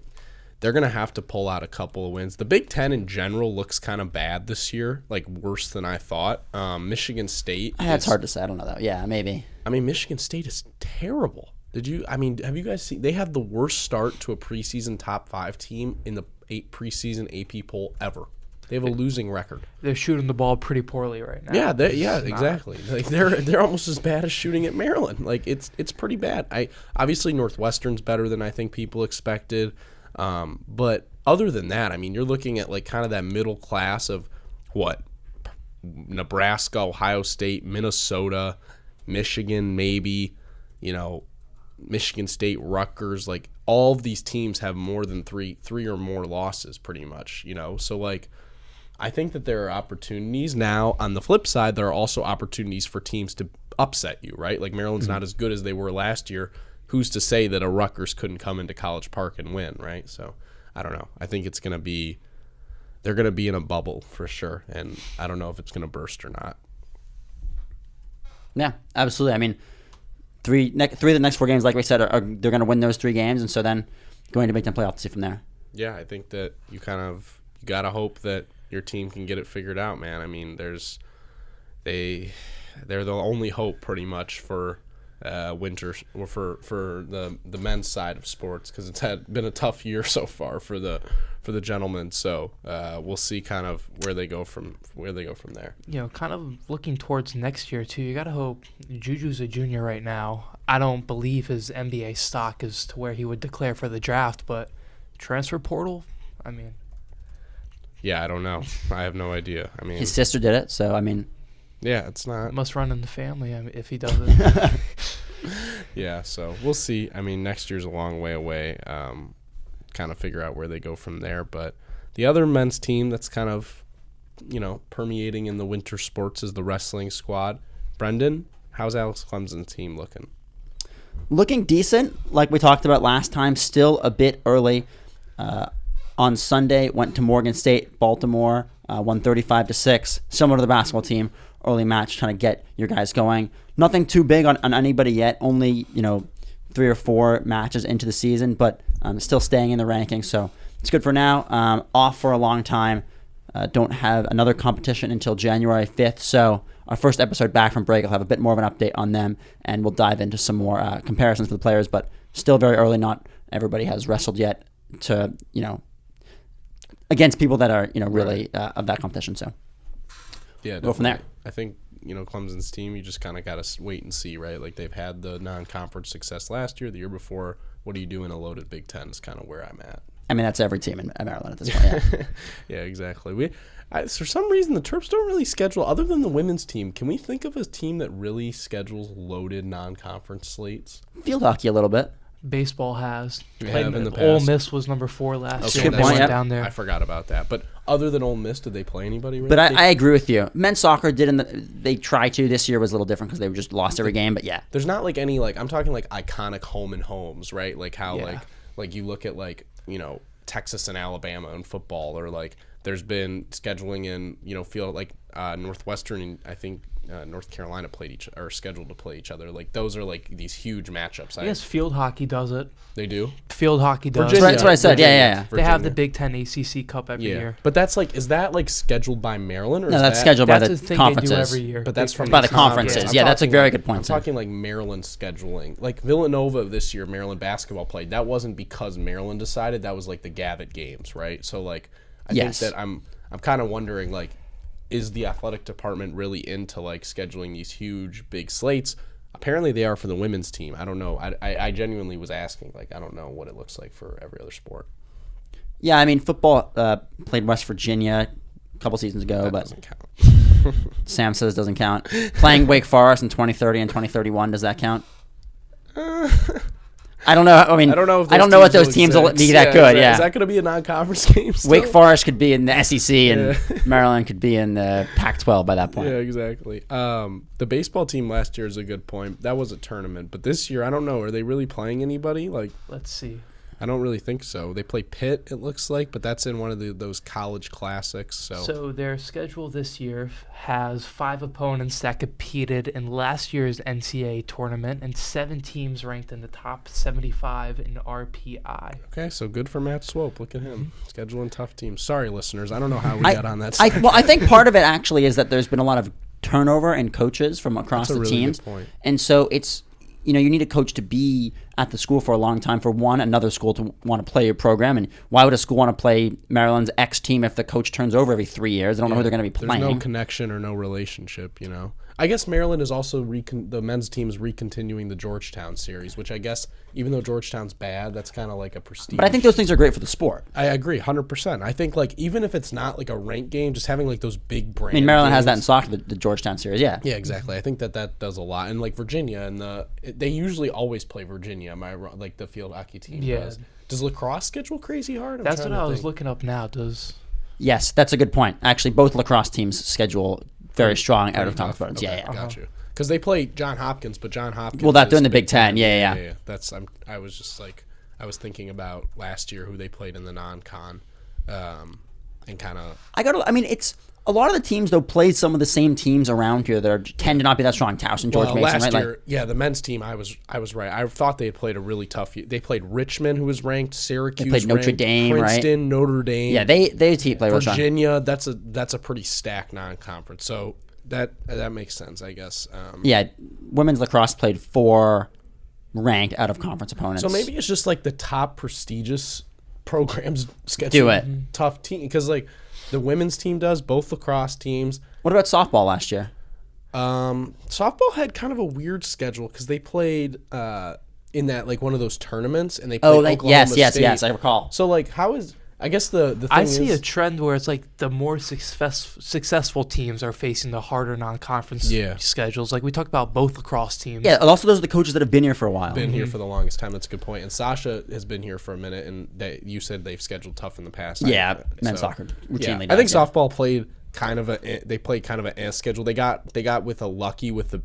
they're going to have to pull out a couple of wins. The Big Ten in general looks kind of bad this year, like worse than I thought. Michigan State. That's hard to say. I don't know, though. Yeah, maybe. I mean, Michigan State is terrible. Have you guys seen? They have the worst start to a preseason top 5 team in the preseason AP poll ever. They have a losing record. They're shooting the ball pretty poorly right now. Yeah, exactly. Like they're almost as bad as shooting at Maryland. Like it's pretty bad. Obviously Northwestern's better than I think people expected, but other than that, I mean, you're looking at like kind of that middle class of what Nebraska, Ohio State, Minnesota, Michigan, maybe, Michigan State, Rutgers. Like all of these teams have more than three or more losses, pretty much. So like. I think that there are opportunities. Now, on the flip side, there are also opportunities for teams to upset you, right? Like Maryland's not as good as they were last year. Who's to say that a Rutgers couldn't come into College Park and win, right? So, I don't know. I think they're going to be in a bubble for sure, and I don't know if it's going to burst or not. Yeah, absolutely. I mean, three of the next 4 games, like we said, they're going to win those 3 games, and so then going to Big Ten playoff to see from there. Yeah, I think that you got to hope that your team can get it figured out, man. I mean, they're the only hope pretty much for winter or for the men's side of sports, because it's been a tough year so far for the gentlemen. So we'll see kind of where they go from there. Kind of looking towards next year too. You gotta hope. Juju's a junior right now. I don't believe his NBA stock is to where he would declare for the draft, but transfer portal. I mean. Yeah, I don't know. I have no idea. I mean, his sister did it, so I mean, yeah, it's not. It must run in the family if he does it. Yeah, so we'll see. I mean, next year's a long way away. Kind of figure out where they go from there. But the other men's team that's kind of, permeating in the winter sports is the wrestling squad. Brendan, how's Alex Clemson's team looking? Looking decent, like we talked about last time. Still a bit early. On Sunday, went to Morgan State, Baltimore, won 35-6. Similar to the basketball team, early match, trying to get your guys going. Nothing too big on anybody yet. Only 3 or 4 matches into the season, but still staying in the rankings. So it's good for now. Off for a long time. Don't have another competition until January 5th. So our first episode back from break, I'll have a bit more of an update on them, and we'll dive into some more comparisons for the players. But still very early. Not everybody has wrestled yet to against people that are really of that competition. So yeah, go from there. I think Clemson's team, you just kind of got to wait and see, right? Like they've had the non-conference success last year, the year before. What do you do in a loaded Big Ten is kind of where I'm at. I mean, that's every team in Maryland at this point. Yeah, yeah, exactly. For some reason, the Terps don't really schedule, other than the women's team. Can we think of a team that really schedules loaded non-conference slates? Field hockey a little bit. Baseball has. Have in the past. Ole Miss was number 4 last year. Good point, went down there. I forgot about that. But other than Ole Miss, did they play anybody? Really? But I agree with you. Men's soccer they tried to. This year was a little different because they just lost every game. But yeah, there's not like any I'm talking like iconic home and homes, right? Like how like you look at Texas and Alabama in football, or like there's been scheduling in field like Northwestern and I think North Carolina are scheduled to play each other. Like those are like these huge matchups. Yes, field hockey does it. They do. Field hockey does. Virginia, that's what I said. Virginia, yeah. They have the Big Ten ACC Cup every year. But that's is that scheduled by Maryland, or no? Is that's that, scheduled by that's the conferences. They do every year. But that's by the conferences. Yeah, that's a very good point. I'm talking like Maryland scheduling. Like Villanova this year, Maryland basketball played. That wasn't because Maryland decided. That was like the Gavitt games, right? So I think that I'm kind of wondering is the athletic department really into scheduling these huge big slates? Apparently they are for the women's team. I don't know. I genuinely was asking. I don't know what it looks like for every other sport. Yeah, I mean football played West Virginia a couple seasons ago, That but doesn't count. Sam says it doesn't count. Playing Wake Forest in 2030 and 2031, does that count? I don't know. I mean, I don't know what those teams will be that good. Yeah, is that going to be a non-conference game still? Wake Forest could be in the SEC, and Maryland could be in the Pac-12 by that point. Yeah, exactly. The baseball team last year is a good point. That was a tournament, but this year I don't know. Are they really playing anybody? Let's see. I don't really think so. They play Pitt, it looks like, but that's in one of those college classics. So their schedule this year has 5 opponents that competed in last year's NCAA tournament and 7 teams ranked in the top 75 in RPI. Okay, so good for Matt Swope. Look at him scheduling tough teams. Sorry, listeners. I don't know how we got on that. I think part of it actually is that there's been a lot of turnover in coaches from across the teams. Good point. And so it's, you need a coach to be at the school for a long time for another school to want to play your program. And why would a school want to play Maryland's X team if the coach turns over every 3 years? They don't know who they're going to be playing. There's no connection or no relationship, I guess Maryland is also the men's team is recontinuing the Georgetown series, which I guess even though Georgetown's bad, that's kind of like a prestige. But I think those things are great for the sport. I agree, 100%. I think even if it's not like a ranked game, just having those big brand. I mean, Maryland games, has that in soccer, the Georgetown series. Yeah. Yeah, exactly. I think that does a lot, and Virginia and they usually always play Virginia. Am I wrong? Like the field hockey team does. Does lacrosse schedule crazy hard? That's what I was looking up now. Yes, that's a good point. Actually, both lacrosse teams schedule very strong out of conference. Okay, Yeah. Got you. Because they play John Hopkins, but John Hopkins. Well, they're in the Big Ten. Yeah. I was just I was thinking about last year who they played in the non-con, and kind of. It's a lot of the teams though play some of the same teams around here that tend to not be that strong. Towson, George Mason, last right? year, the men's team. I was right. I thought they had played a really tough. They played Richmond, who was ranked. Syracuse, they played Notre Dame, Princeton, right? Notre Dame. Yeah, they play Virginia. That's a pretty stacked non-conference. So that makes sense, I guess. Women's lacrosse played 4 ranked out of conference opponents. So maybe it's just the top prestigious programs schedule tough team because the women's team does, both lacrosse teams. What about softball last year? Softball had kind of a weird schedule because they played in that one of those tournaments and they played Oklahoma State. Yes, I recall. So how is I guess the thing I see a trend where it's the more successful teams are facing the harder non-conference schedules. We talked about both lacrosse teams. Yeah, also those are the coaches that have been here for a while. Been here for the longest time. That's a good point. And Sasha has been here for a minute, and you said they've scheduled tough in the past. Yeah, men's soccer routinely does. I think softball played kind of a schedule. They got with a lucky with the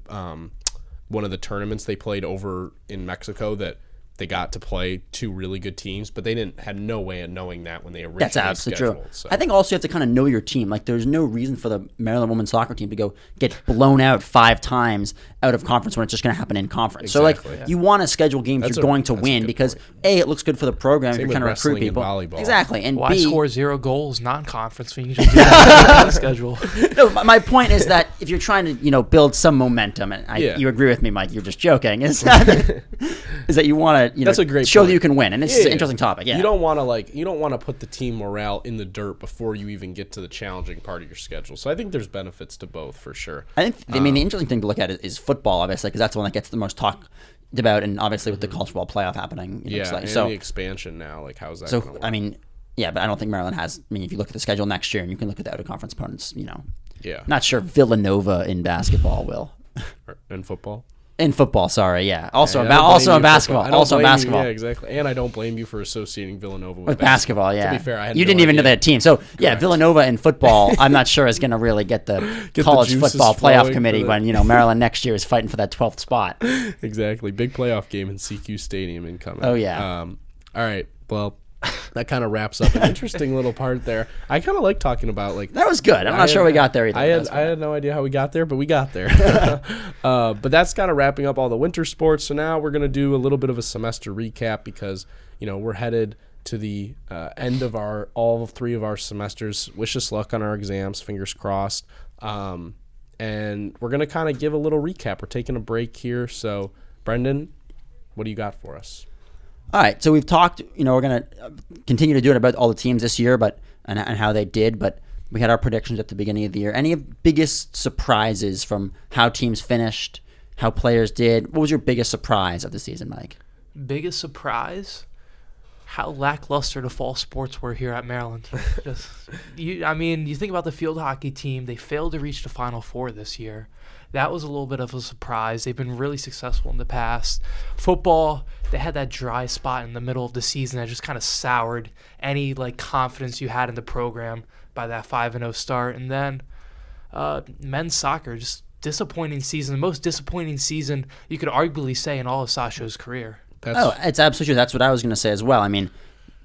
one of the tournaments they played over in Mexico that they got to play 2 really good teams, but they had no way of knowing that when they originally That's absolutely scheduled. true. So. I think also you have to kind of know your team. There's no reason for the Maryland women's soccer team to go get blown out 5 times out of conference when it's just going to happen in conference. Exactly, you want to schedule games you're going to win because A, it looks good for the program if you're trying to recruit people. Volleyball. Exactly, and Why B, score 0 goals non-conference when you just do that on the schedule? No, my point is that if you're trying to build some momentum, and you agree with me, Mike, you're just joking, is that you want to That's a great show point. that you can win, and this is an interesting topic. Yeah, you don't want to put the team morale in the dirt before you even get to the challenging part of your schedule. So I think there's benefits to both for sure. I think the interesting thing to look at is football, obviously, because that's the one that gets the most talk about, and obviously with the college football playoff happening, and the expansion now, how's that? So gonna work? But I don't think Maryland has. If you look at the schedule next year, and you can look at the out of conference opponents, not sure Villanova in basketball will. In football. In football, sorry, yeah. Also in basketball. basketball. Yeah, exactly. And I don't blame you for associating Villanova with basketball. Yeah. To be fair, you didn't even know that team. So Villanova in football, I'm not sure is going to really get the college football playoff committee when Maryland next year is fighting for that 12th spot. Exactly, big playoff game in CQ Stadium incoming. Oh yeah. All right. Well, that kind of wraps up an interesting little part there. I kind of like talking about that was good. I'm not sure we got there either. I had no idea how we got there, but we got there. But that's kind of wrapping up all the winter sports. So now we're gonna do a little bit of a semester recap because we're headed to the end of all 3 of our semesters. Wish us luck on our exams. Fingers crossed. And we're gonna kind of give a little recap. We're taking a break here. So Brendan, what do you got for us? All right, so we've talked, we're going to continue to do it about all the teams this year and how they did, but we had our predictions at the beginning of the year. Any biggest surprises from how teams finished, how players did? What was your biggest surprise of the season, Mike? Biggest surprise? How lackluster the fall sports were here at Maryland. You think about the field hockey team, they failed to reach the Final Four this year. That was a little bit of a surprise. They've been really successful in the past. Football, they had that dry spot in the middle of the season that just kind of soured any confidence you had in the program by that 5-0 start. And then men's soccer, just disappointing season. The most disappointing season you could arguably say in all of Sasho's career. It's absolutely true. That's what I was going to say as well. I mean,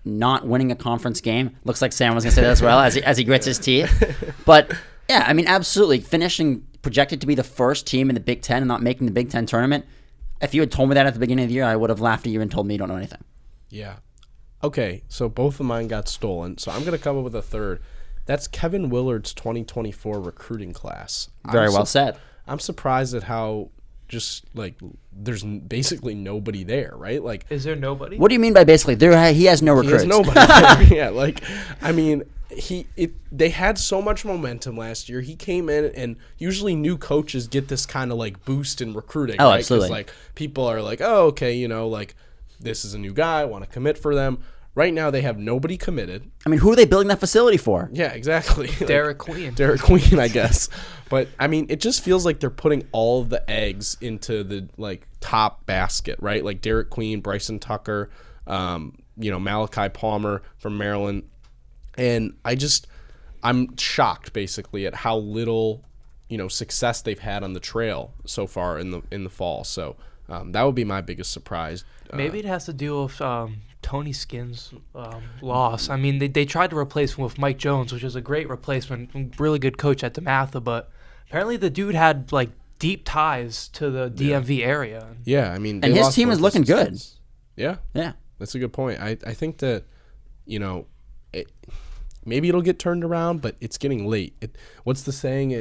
not winning a conference game looks like Sam was going to say that as well as he grits his teeth. But yeah, I mean, absolutely finishing projected to be the first team in the Big Ten and not making the Big Ten tournament. If you had told me that at the beginning of the year, I would have laughed at you and told me you don't know anything. Yeah. Okay, so both of mine got stolen. So I'm going to come up with a third. That's Kevin Willard's 2024 recruiting class. Very well said. I'm surprised at how just like there's basically nobody there, right? Like, Is there nobody? What do you mean by basically? He has no recruits. he has nobody there. Yeah, like, I mean, they had so much momentum last year. He came in, and usually new coaches get this kind of like boost in recruiting. Oh, right? absolutely. 'Cause, like, people are like, oh, okay, you know, like this is a new guy, I want to commit for them. Right now, they have nobody committed. I mean, who are they building that facility for? Yeah, exactly. Derek Queen. Derek Queen, I guess. But I mean, it just feels like they're putting all of the eggs into the like top basket, right? Like Derek Queen, Bryson Tucker, Malachi Palmer from Maryland, and I'm shocked basically at how little success they've had on the trail so far in the fall. So that would be my biggest surprise. Maybe it has to do with Tony Skin's loss. I mean, they tried to replace him with Mike Jones, which is a great replacement, really good coach at DeMatha, but apparently the dude had like deep ties to the DMV area. Yeah, I mean, And his team is looking good. Yeah, Yeah. that's a good point. I think that maybe it'll get turned around, but it's getting late. What's the saying?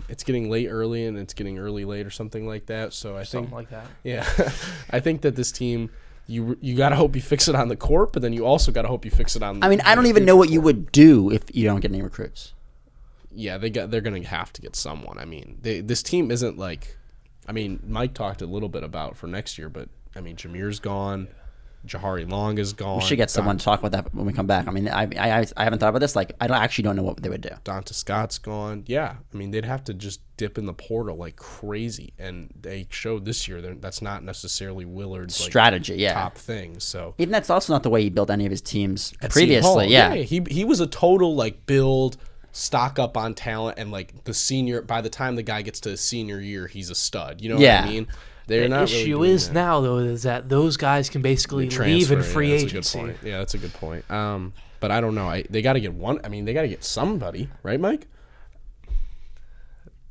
It's getting late early and it's getting early late or something like that. So I Something think like that. Yeah, I think that this team, you got to hope you fix it on the court, but then you also got to hope you fix it on. I mean, I don't even know what you would do if you don't get any recruits. Yeah, they're going to have to get someone. I mean, this team isn't like. I mean, Mike talked a little bit about for next year, but I mean, Jameer's gone. Jahari Long is gone. We should get someone to talk about that when we come back. I mean, I haven't thought about this. Like, I actually don't know what they would do. Donta Scott's gone. Yeah, I mean, they'd have to just dip in the portal like crazy, and they showed this year that's not necessarily Willard's strategy. top thing. So even that's also not the way he built any of his teams at Seton previously. Hall, Yeah, he was a total like build, stock up on talent, and like the senior. By the time the guy gets to his senior year, he's a stud. You know what I mean? They're the not issue really is that. now though is that those guys can basically leave in free agency. Yeah, that's a good point. But I don't know. They got to get one. I mean, they got to get somebody, right, Mike?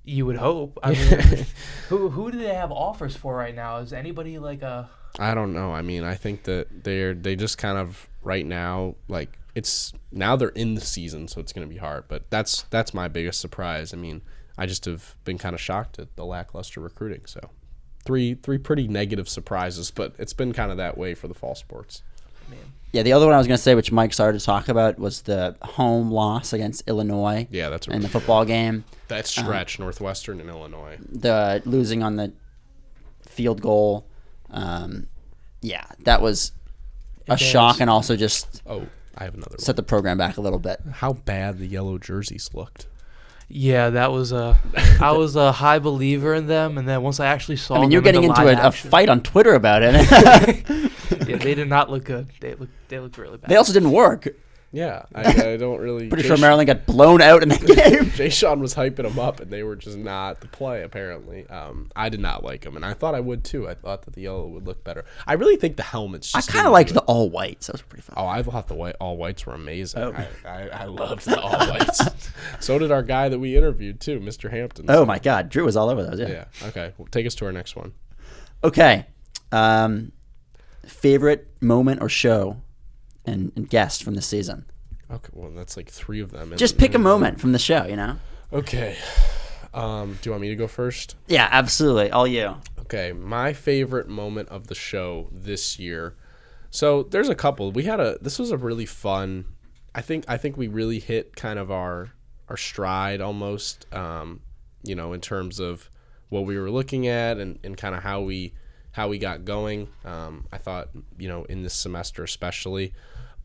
You would hope. I mean, who do they have offers for right now? Is anybody like a? I don't know. I mean, I think that they just kind of right now like now they're in the season, so it's going to be hard. But that's my biggest surprise. I mean, I just have been kind of shocked at the lackluster recruiting. So. Three pretty negative surprises, but it's been kind of that way for the fall sports. Yeah, the other one I was going to say, which Mike started to talk about, was the home loss against Illinois. Yeah, that's in the football game. That stretch, Northwestern and Illinois. The losing on the field goal. Yeah, that was a shock, and also just I have another set the program back a little bit. How bad the yellow jerseys looked. Yeah, that was I was a high believer in them, and then once I actually saw them, you're getting into a fight on Twitter about it. Yeah, they did not look good. They looked really bad. They also didn't work. Yeah, I don't really. Pretty sure Maryland got blown out in that game. Jay Sean was hyping them up, and they were just not the play, apparently. I did not like them, and I thought I would, too. I thought that the yellow would look better. I really think the helmets just I kind of liked the all-whites. Those were pretty fun. Oh, I thought the all-whites were amazing. Oh. I loved the all-whites. So did our guy that we interviewed, too, Mr. Hampton. Oh, my God. Drew was all over those, Yeah, okay. Well, take us to our next one. Okay. Favorite moment or show and guest from the season? Okay, well, that's like three of them. Just pick a moment from the show, you know? Okay. Do you want me to go first? Yeah, absolutely. All you. Okay, my favorite moment of the show this year. So there's a couple. This was a really fun. I think we really hit kind of our stride almost. In terms of what we were looking at and kind of how we got going. I thought in this semester especially,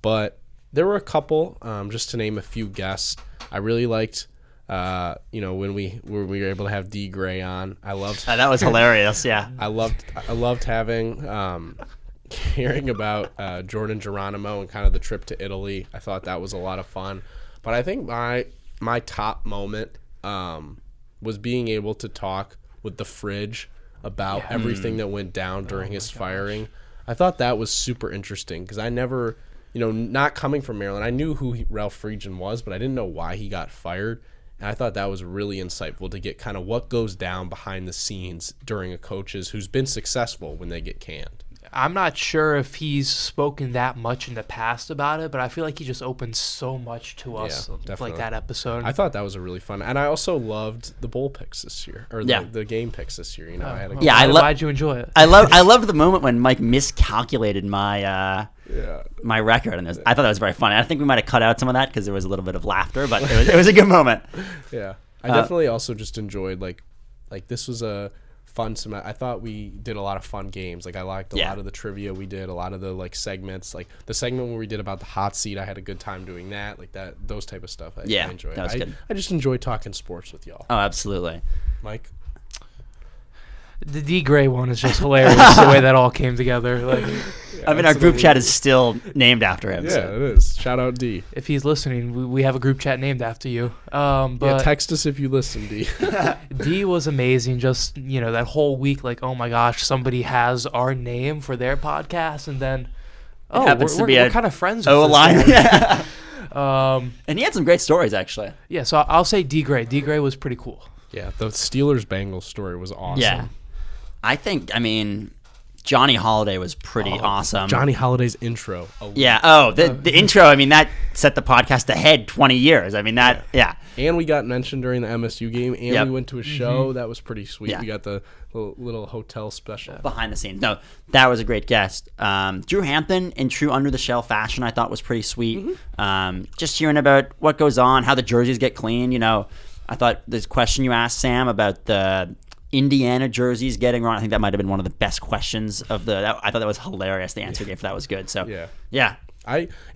but there were a couple. Just to name a few guests, I really liked. When we were able to have D Gray on, I loved. That was hilarious. Yeah, I loved having hearing about Jordan Geronimo and kind of the trip to Italy. I thought that was a lot of fun. But I think my top moment was being able to talk with the Fridge about everything that went down during his firing. I thought that was super interesting because I never, not coming from Maryland, I knew who Ralph Friedgen was, but I didn't know why he got fired. And I thought that was really insightful to get kind of what goes down behind the scenes during a coach's who's been successful when they get canned. I'm not sure if he's spoken that much in the past about it, but I feel like he just opened so much to us, like that episode. I thought that was a really fun, and I also loved the bowl picks this year, or the game picks this year. Why'd you enjoy it? I loved the moment when Mike miscalculated my my record, and I thought that was very funny. I think we might have cut out some of that because there was a little bit of laughter, but it was a good moment. Yeah, I definitely also just enjoyed like this was a fun semester. I thought we did a lot of fun games. Like I liked a lot of the trivia we did, a lot of the like segments, like the segment where we did about the hot seat. I had a good time doing that, like those type of stuff. I enjoyed. That was good. I just enjoy talking sports with y'all. Oh, absolutely. Mike. The D Gray one is just hilarious the way that all came together. Like, our group chat is still named after him. Yeah, so. It is. Shout out D. If he's listening, we have a group chat named after you. But text us if you listen, D. D was amazing. Just that whole week, like, oh my gosh, somebody has our name for their podcast, and then we're kind of friends. With line. And he had some great stories actually. Yeah, so I'll say D Gray. D Gray was pretty cool. Yeah, the Steelers-Bengals story was awesome. Yeah. Johnny Holiday was pretty awesome. Johnny Holiday's intro. The intro, that set the podcast ahead 20 years. And we got mentioned during the MSU game, and we went to a show. That was pretty sweet. Yeah. We got the little hotel special. Behind the scenes. No, that was a great guest. Drew Hampton, in true Under the Shell fashion, I thought was pretty sweet. Just hearing about what goes on, how the jerseys get clean. I thought this question you asked, Sam, about the Indiana jerseys getting wrong, I think that might have been one of the best questions of I thought that was hilarious. The answer he gave for that was good. So yeah.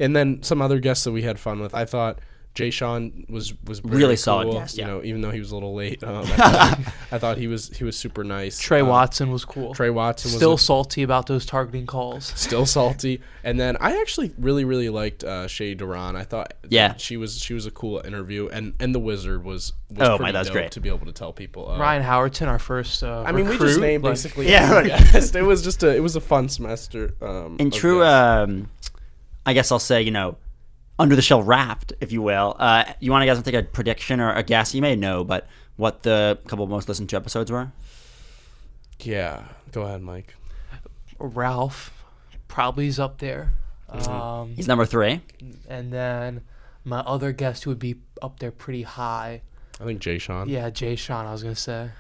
And then some other guests that we had fun with. I thought Jay Sean was really cool, solid guest. Even though he was a little late, I thought he was super nice. Trey Watson was cool. Trey Watson was still salty about those targeting calls. Still salty. And then I actually really liked Shay Duran. I thought she was a cool interview, and the Wizard was pretty dope great to be able to tell people. Ryan Howerton, our first. We just named basically. It was a fun semester. In true, I guess I'll say Under the Shell Wrapped, if you will. You want to guys take a prediction or a guess? You may know, but what the couple of most listened to episodes were? Yeah, go ahead, Mike. Ralph probably is up there. He's number 3. And then my other guest who would be up there pretty high. I think Jay Sean. Yeah, Jay Sean, I was going to say.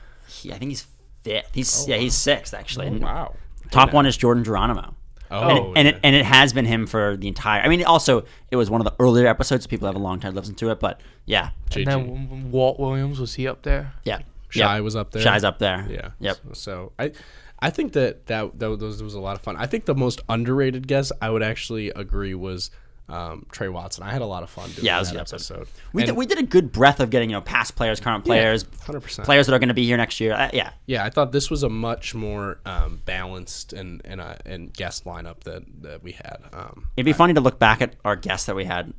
I think he's 5th. He's 6th, actually. Oh, wow. Top one is Jordan Geronimo. And it has been him for the entire. Also, it was one of the earlier episodes, so people have a long time to listen to it. But yeah, and then Walt Williams, was he up there? Yeah, Shy was up there. Shy's up there. Yeah. Yep. So I think that was a lot of fun. I think the most underrated guest I would actually agree was Trey Watson. I had a lot of fun doing that episode. We did a good breadth of getting past players, current players, 100%. Players that are going to be here next year. I thought this was a much more balanced and guest lineup that we had. It'd be funny to look back at our guests that we had.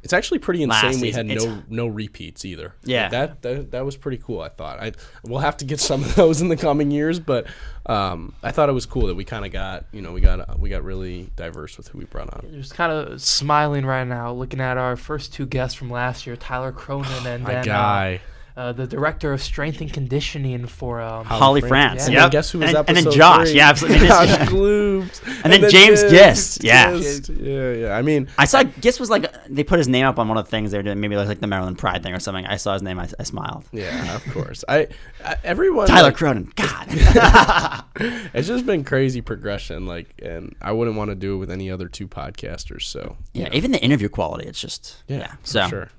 It's actually pretty insane. We had season. no repeats either. Yeah, that was pretty cool. I thought we'll have to get some of those in the coming years, but I thought it was cool that we kind of got we got really diverse with who we brought on. Just kind of smiling right now, looking at our first 2 guests from last year, Tyler Cronin and my then guy. The director of strength and conditioning for Holly France. Yeah. Guess who was and then Josh. 3? Yeah, absolutely. Josh Gloobs. And then James Gist. Yeah. Yeah. I saw Gist was they put his name up on one of the things they were doing. Maybe like the Maryland Pride thing or something. I saw his name. I smiled. Yeah, of course. Everyone. Tyler Cronin. God. It's just been crazy progression. And I wouldn't want to do it with any other 2 podcasters. So even the interview quality. It's just So sure.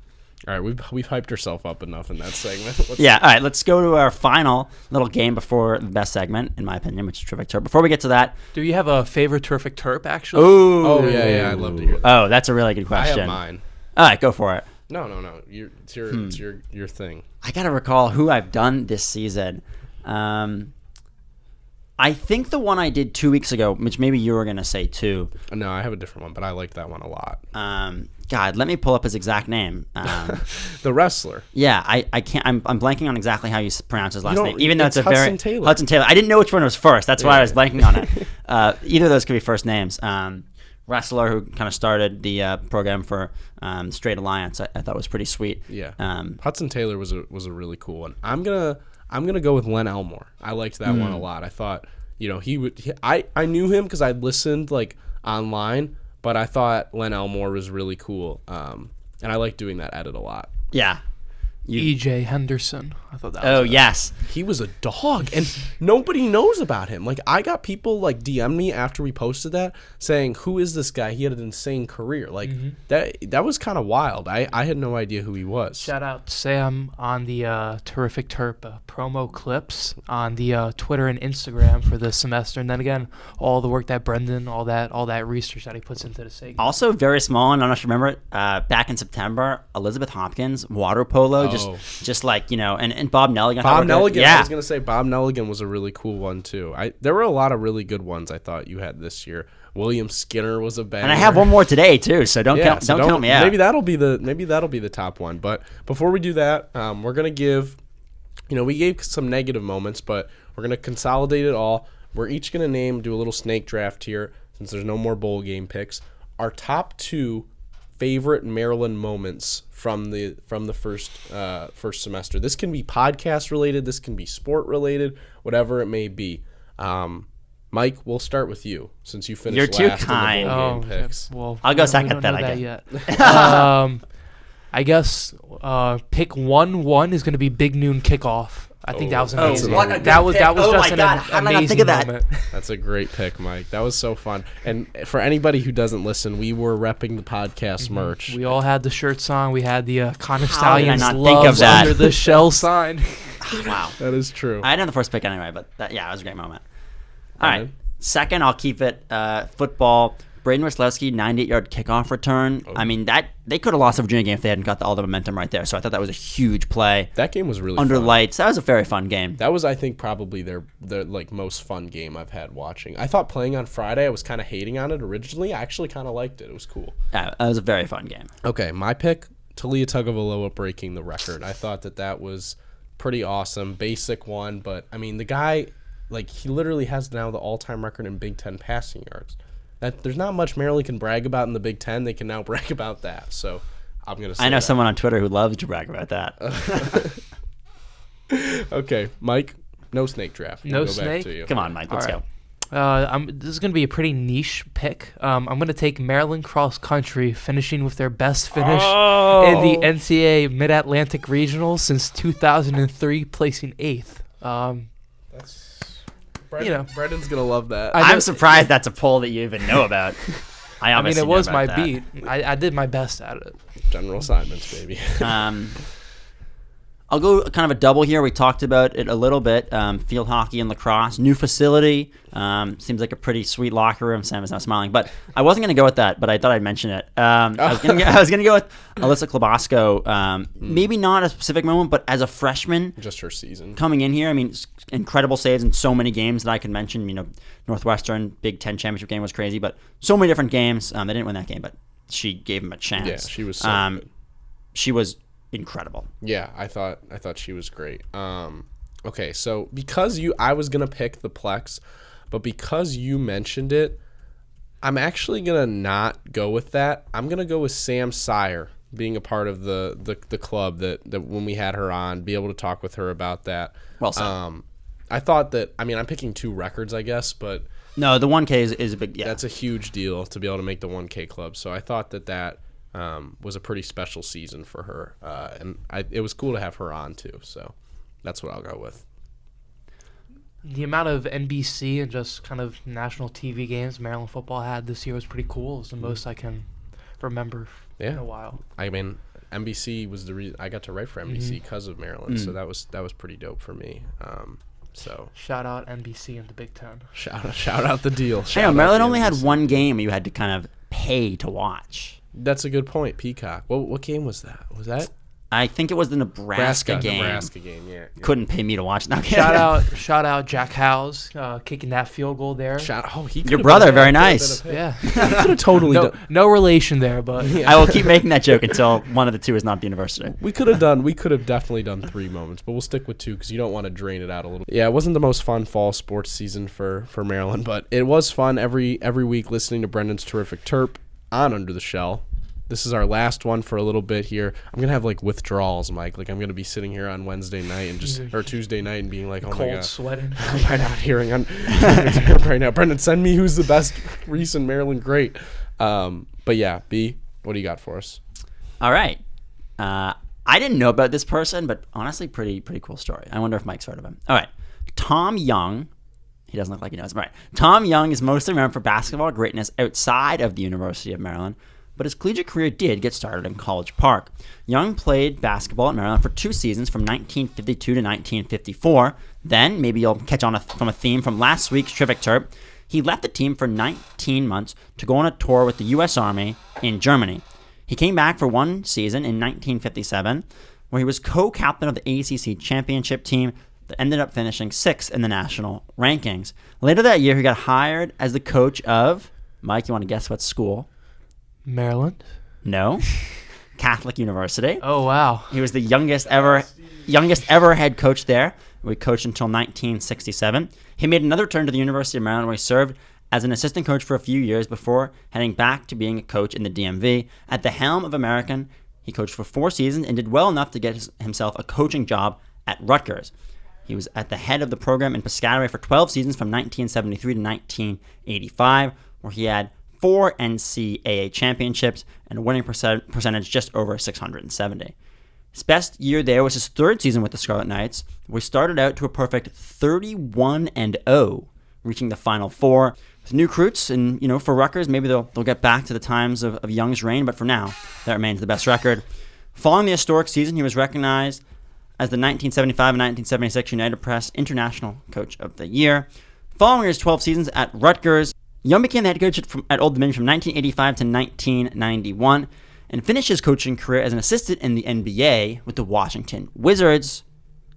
All right, we've hyped ourselves up enough in that segment. All right, let's go to our final little game before the best segment, in my opinion, which is Terrific Terp. Before we get to that, do you have a favorite Terrific Terp, actually? Oh, yeah, I'd love to hear that. Oh, that's a really good question. I have mine. All right, go for it. No. It's your thing. I got to recall who I've done this season. I think the one I did 2 weeks ago, which maybe you were going to say too. No, I have a different one, but I liked that one a lot. God, let me pull up his exact name. The wrestler. Yeah, I can't. I'm blanking on exactly how you pronounce his last don't- name, even though it's a Hudson very Taylor. Hudson Taylor. I didn't know which one was first. That's why I was blanking on it. Either of those could be first names. Wrestler who kind of started the program for Straight Alliance. I thought was pretty sweet. Yeah. Hudson Taylor was a really cool one. I'm gonna go with Len Elmore. I liked that one a lot. I thought, I knew him because I listened like online, but I thought Len Elmore was really cool. And I like doing that edit a lot. Yeah. EJ Henderson. I thought that was Oh good. yes. He was a dog, and nobody knows about him. Like, I got people like DM me after we posted that saying, "Who is this guy? He had an insane career." Like that was kind of wild. I had no idea who he was. Shout out Sam on the Terrific Terp promo clips on the Twitter and Instagram for this semester, and then again all the work that Brendan, all that research that he puts into the segment. Also very small, and I don't know if you remember it. Back in September, Elizabeth Hopkins water polo, just like and Bob Nelligan. Bob Nelligan. Yeah. I was gonna say Bob Nelligan was a really cool one too. There were a lot of really good ones I thought you had this year. William Skinner was a banger. And I have one more today too, so don't count me out. Maybe that'll be the top one. But before we do that, we're gonna give. We gave some negative moments, but we're gonna consolidate it all. We're each gonna do a little snake draft here, since there's no more bowl game picks. Our top 2 favorite Maryland moments from the first semester. This can be podcast related, this can be sport related, whatever it may be. Mike, we'll start with you since you finished You're too last kind. in the bowl game picks. Well, I'll go we second don't then, know I that guess. yet. I guess pick 1-1 is going to be Big Noon Kickoff. I think that was amazing. what a good that was pick. Oh just my an God, how did I not amazing think of that? moment. That's a great pick, Mike. That was so fun. And for anybody who doesn't listen, we were repping the podcast merch. We all had the shirts on. We had the Connor How did I Stallions not think loves of that? under the shell sign. Wow. That is true. I didn't have the first pick anyway, but that was a great moment. All Ryan? right. Second, I'll keep it football. Braden Waslewski, 98-yard kickoff return. I mean, that they could have lost the Virginia game if they hadn't got all the momentum right there. So I thought that was a huge play. That game was really under fun. lights. That was a very fun game. That was, I think, probably their like most fun game I've had watching. I thought playing on Friday, I was kind of hating on it originally. I actually kind of liked it. It was cool. Yeah, that was a very fun game. Okay, my pick, Talia Tagovailoa breaking the record. I thought that was pretty awesome. Basic one, but I mean, the guy, like, he literally has now the all-time record in Big Ten passing yards. There's not much Maryland can brag about in the Big Ten. They can now brag about that. So I'm going to say I know that. someone on Twitter who loves to brag about that. Okay, Mike, no snake draft. No We'll go snake? Back to you. Come on, Mike. Let's All go. right. This is going to be a pretty niche pick. I'm going to take Maryland cross country, finishing with their best finish in the NCAA Mid-Atlantic Regionals since 2003, placing 8th. Brendan's going to love that. I'm surprised that's a poll that you even know about. I mean, it was my that. beat. I did my best at it. General assignments, baby. I'll go kind of a double here. We talked about it a little bit. Field hockey and lacrosse. New facility. Seems like a pretty sweet locker room. Sam is not smiling. But I wasn't going to go with that, but I thought I'd mention it. I was going to go with Alyssa Klobosco. Maybe not a specific moment, but as a freshman. Just her season. Coming in here, I mean, incredible saves in so many games that I can mention. Northwestern Big Ten championship game was crazy, but so many different games. They didn't win that game, but she gave them a chance. Yeah, she was so good. She was incredible. Yeah, I thought she was great. Okay, so because I was gonna pick the Plex, but because you mentioned it, I'm actually gonna not go with that. I'm gonna go with Sam Sire being a part of the club that when we had her on, be able to talk with her about that. Well said. I thought that. I mean, I'm picking 2 records, I guess, but No, the 1K is a big. Yeah, that's a huge deal to be able to make the 1K club. So I thought that was a pretty special season for her, and it was cool to have her on too. So that's what I'll go with. The amount of NBC and just kind of national TV games Maryland football had this year was pretty cool. It was the most I can remember in a while. I mean, NBC was the reason I got to write for NBC because of Maryland. So that was pretty dope for me. So shout out NBC and the Big Ten. Shout out the deal. I know Maryland only had one game you had to kind of pay to watch. That's a good point. Peacock. What game was that? Was that I think it was the Nebraska game. Nebraska game, yeah. Couldn't pay me to watch. No, Shout out Jack Howes kicking that field goal there. Your brother, very nice. Yeah. He could have totally no relation there, but I will keep making that joke until one of the two is not the university. We could have definitely done 3 moments, but we'll stick with 2 because you don't want to drain it out a little. Yeah, it wasn't the most fun fall sports season for Maryland, but it was fun every week listening to Brendan's terrific terp on Under the Shell. This is our last one for a little bit here. I'm gonna have like withdrawals, Mike. Like I'm gonna be sitting here on Wednesday night or Tuesday night and being like, "Oh my god, sweating." How am I not hearing on right now? Brendan, send me who's the best recent Maryland great. But yeah, B, what do you got for us? All right. I didn't know about this person, but honestly, pretty cool story. I wonder if Mike's heard of him. All right, Tom Young. He doesn't look like he knows him. All right. Tom Young is mostly remembered for basketball greatness outside of the University of Maryland, but his collegiate career did get started in College Park. Young played basketball at Maryland for 2 seasons from 1952 to 1954. Then, maybe you'll catch on from a theme from last week's Terrific Terp, he left the team for 19 months to go on a tour with the U.S. Army in Germany. He came back for 1 season in 1957, where he was co-captain of the ACC championship team that ended up finishing 6th in the national rankings. Later that year, he got hired as the coach of, Mike, you want to guess what school? Maryland? No. Catholic University. Oh, wow. He was the youngest ever head coach there. We coached until 1967. He made another turn to the University of Maryland, where he served as an assistant coach for a few years before heading back to being a coach in the DMV. At the helm of American, he coached for 4 seasons and did well enough to get himself a coaching job at Rutgers. He was at the head of the program in Piscataway for 12 seasons from 1973 to 1985, where he had 4 NCAA championships and a winning percentage just over 670. His best year there was his 3rd season with the Scarlet Knights, where he started out to a perfect 31-0, reaching the Final Four. With new recruits, and for Rutgers, maybe they'll get back to the times of Young's reign, but for now, that remains the best record. Following the historic season, he was recognized as the 1975 and 1976 United Press International Coach of the Year. Following his 12 seasons at Rutgers, Young became the head coach at Old Dominion from 1985 to 1991 and finished his coaching career as an assistant in the NBA with the Washington Wizards.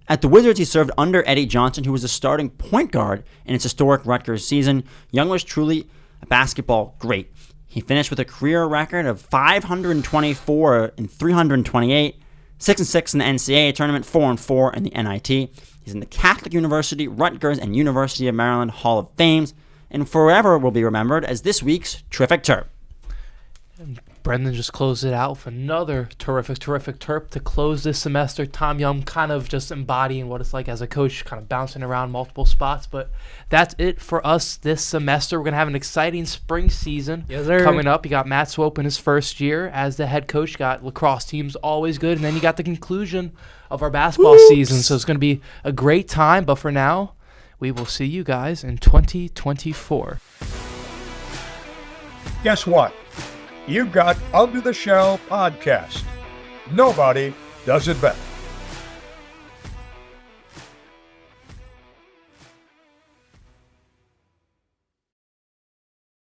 At the Wizards, he served under Eddie Johnson, who was the starting point guard in its historic Rutgers season. Young was truly a basketball great. He finished with a career record of 524 and 328, 6-6 in the NCAA tournament, 4-4 in the NIT. He's in the Catholic University, Rutgers, and University of Maryland Hall of Fames, and forever will be remembered as this week's Terrific Terp. And Brendan just closed it out with another terrific terp to close this semester. Tom Young kind of just embodying what it's like as a coach, kind of bouncing around multiple spots. But that's it for us this semester. We're going to have an exciting spring season coming up. You got Matt Swope in his first year as the head coach. You got lacrosse teams, always good. And then you got the conclusion of our basketball season. So it's going to be a great time. But for now, we will see you guys in 2024. Guess what? You got Under the Shell podcast. Nobody does it better.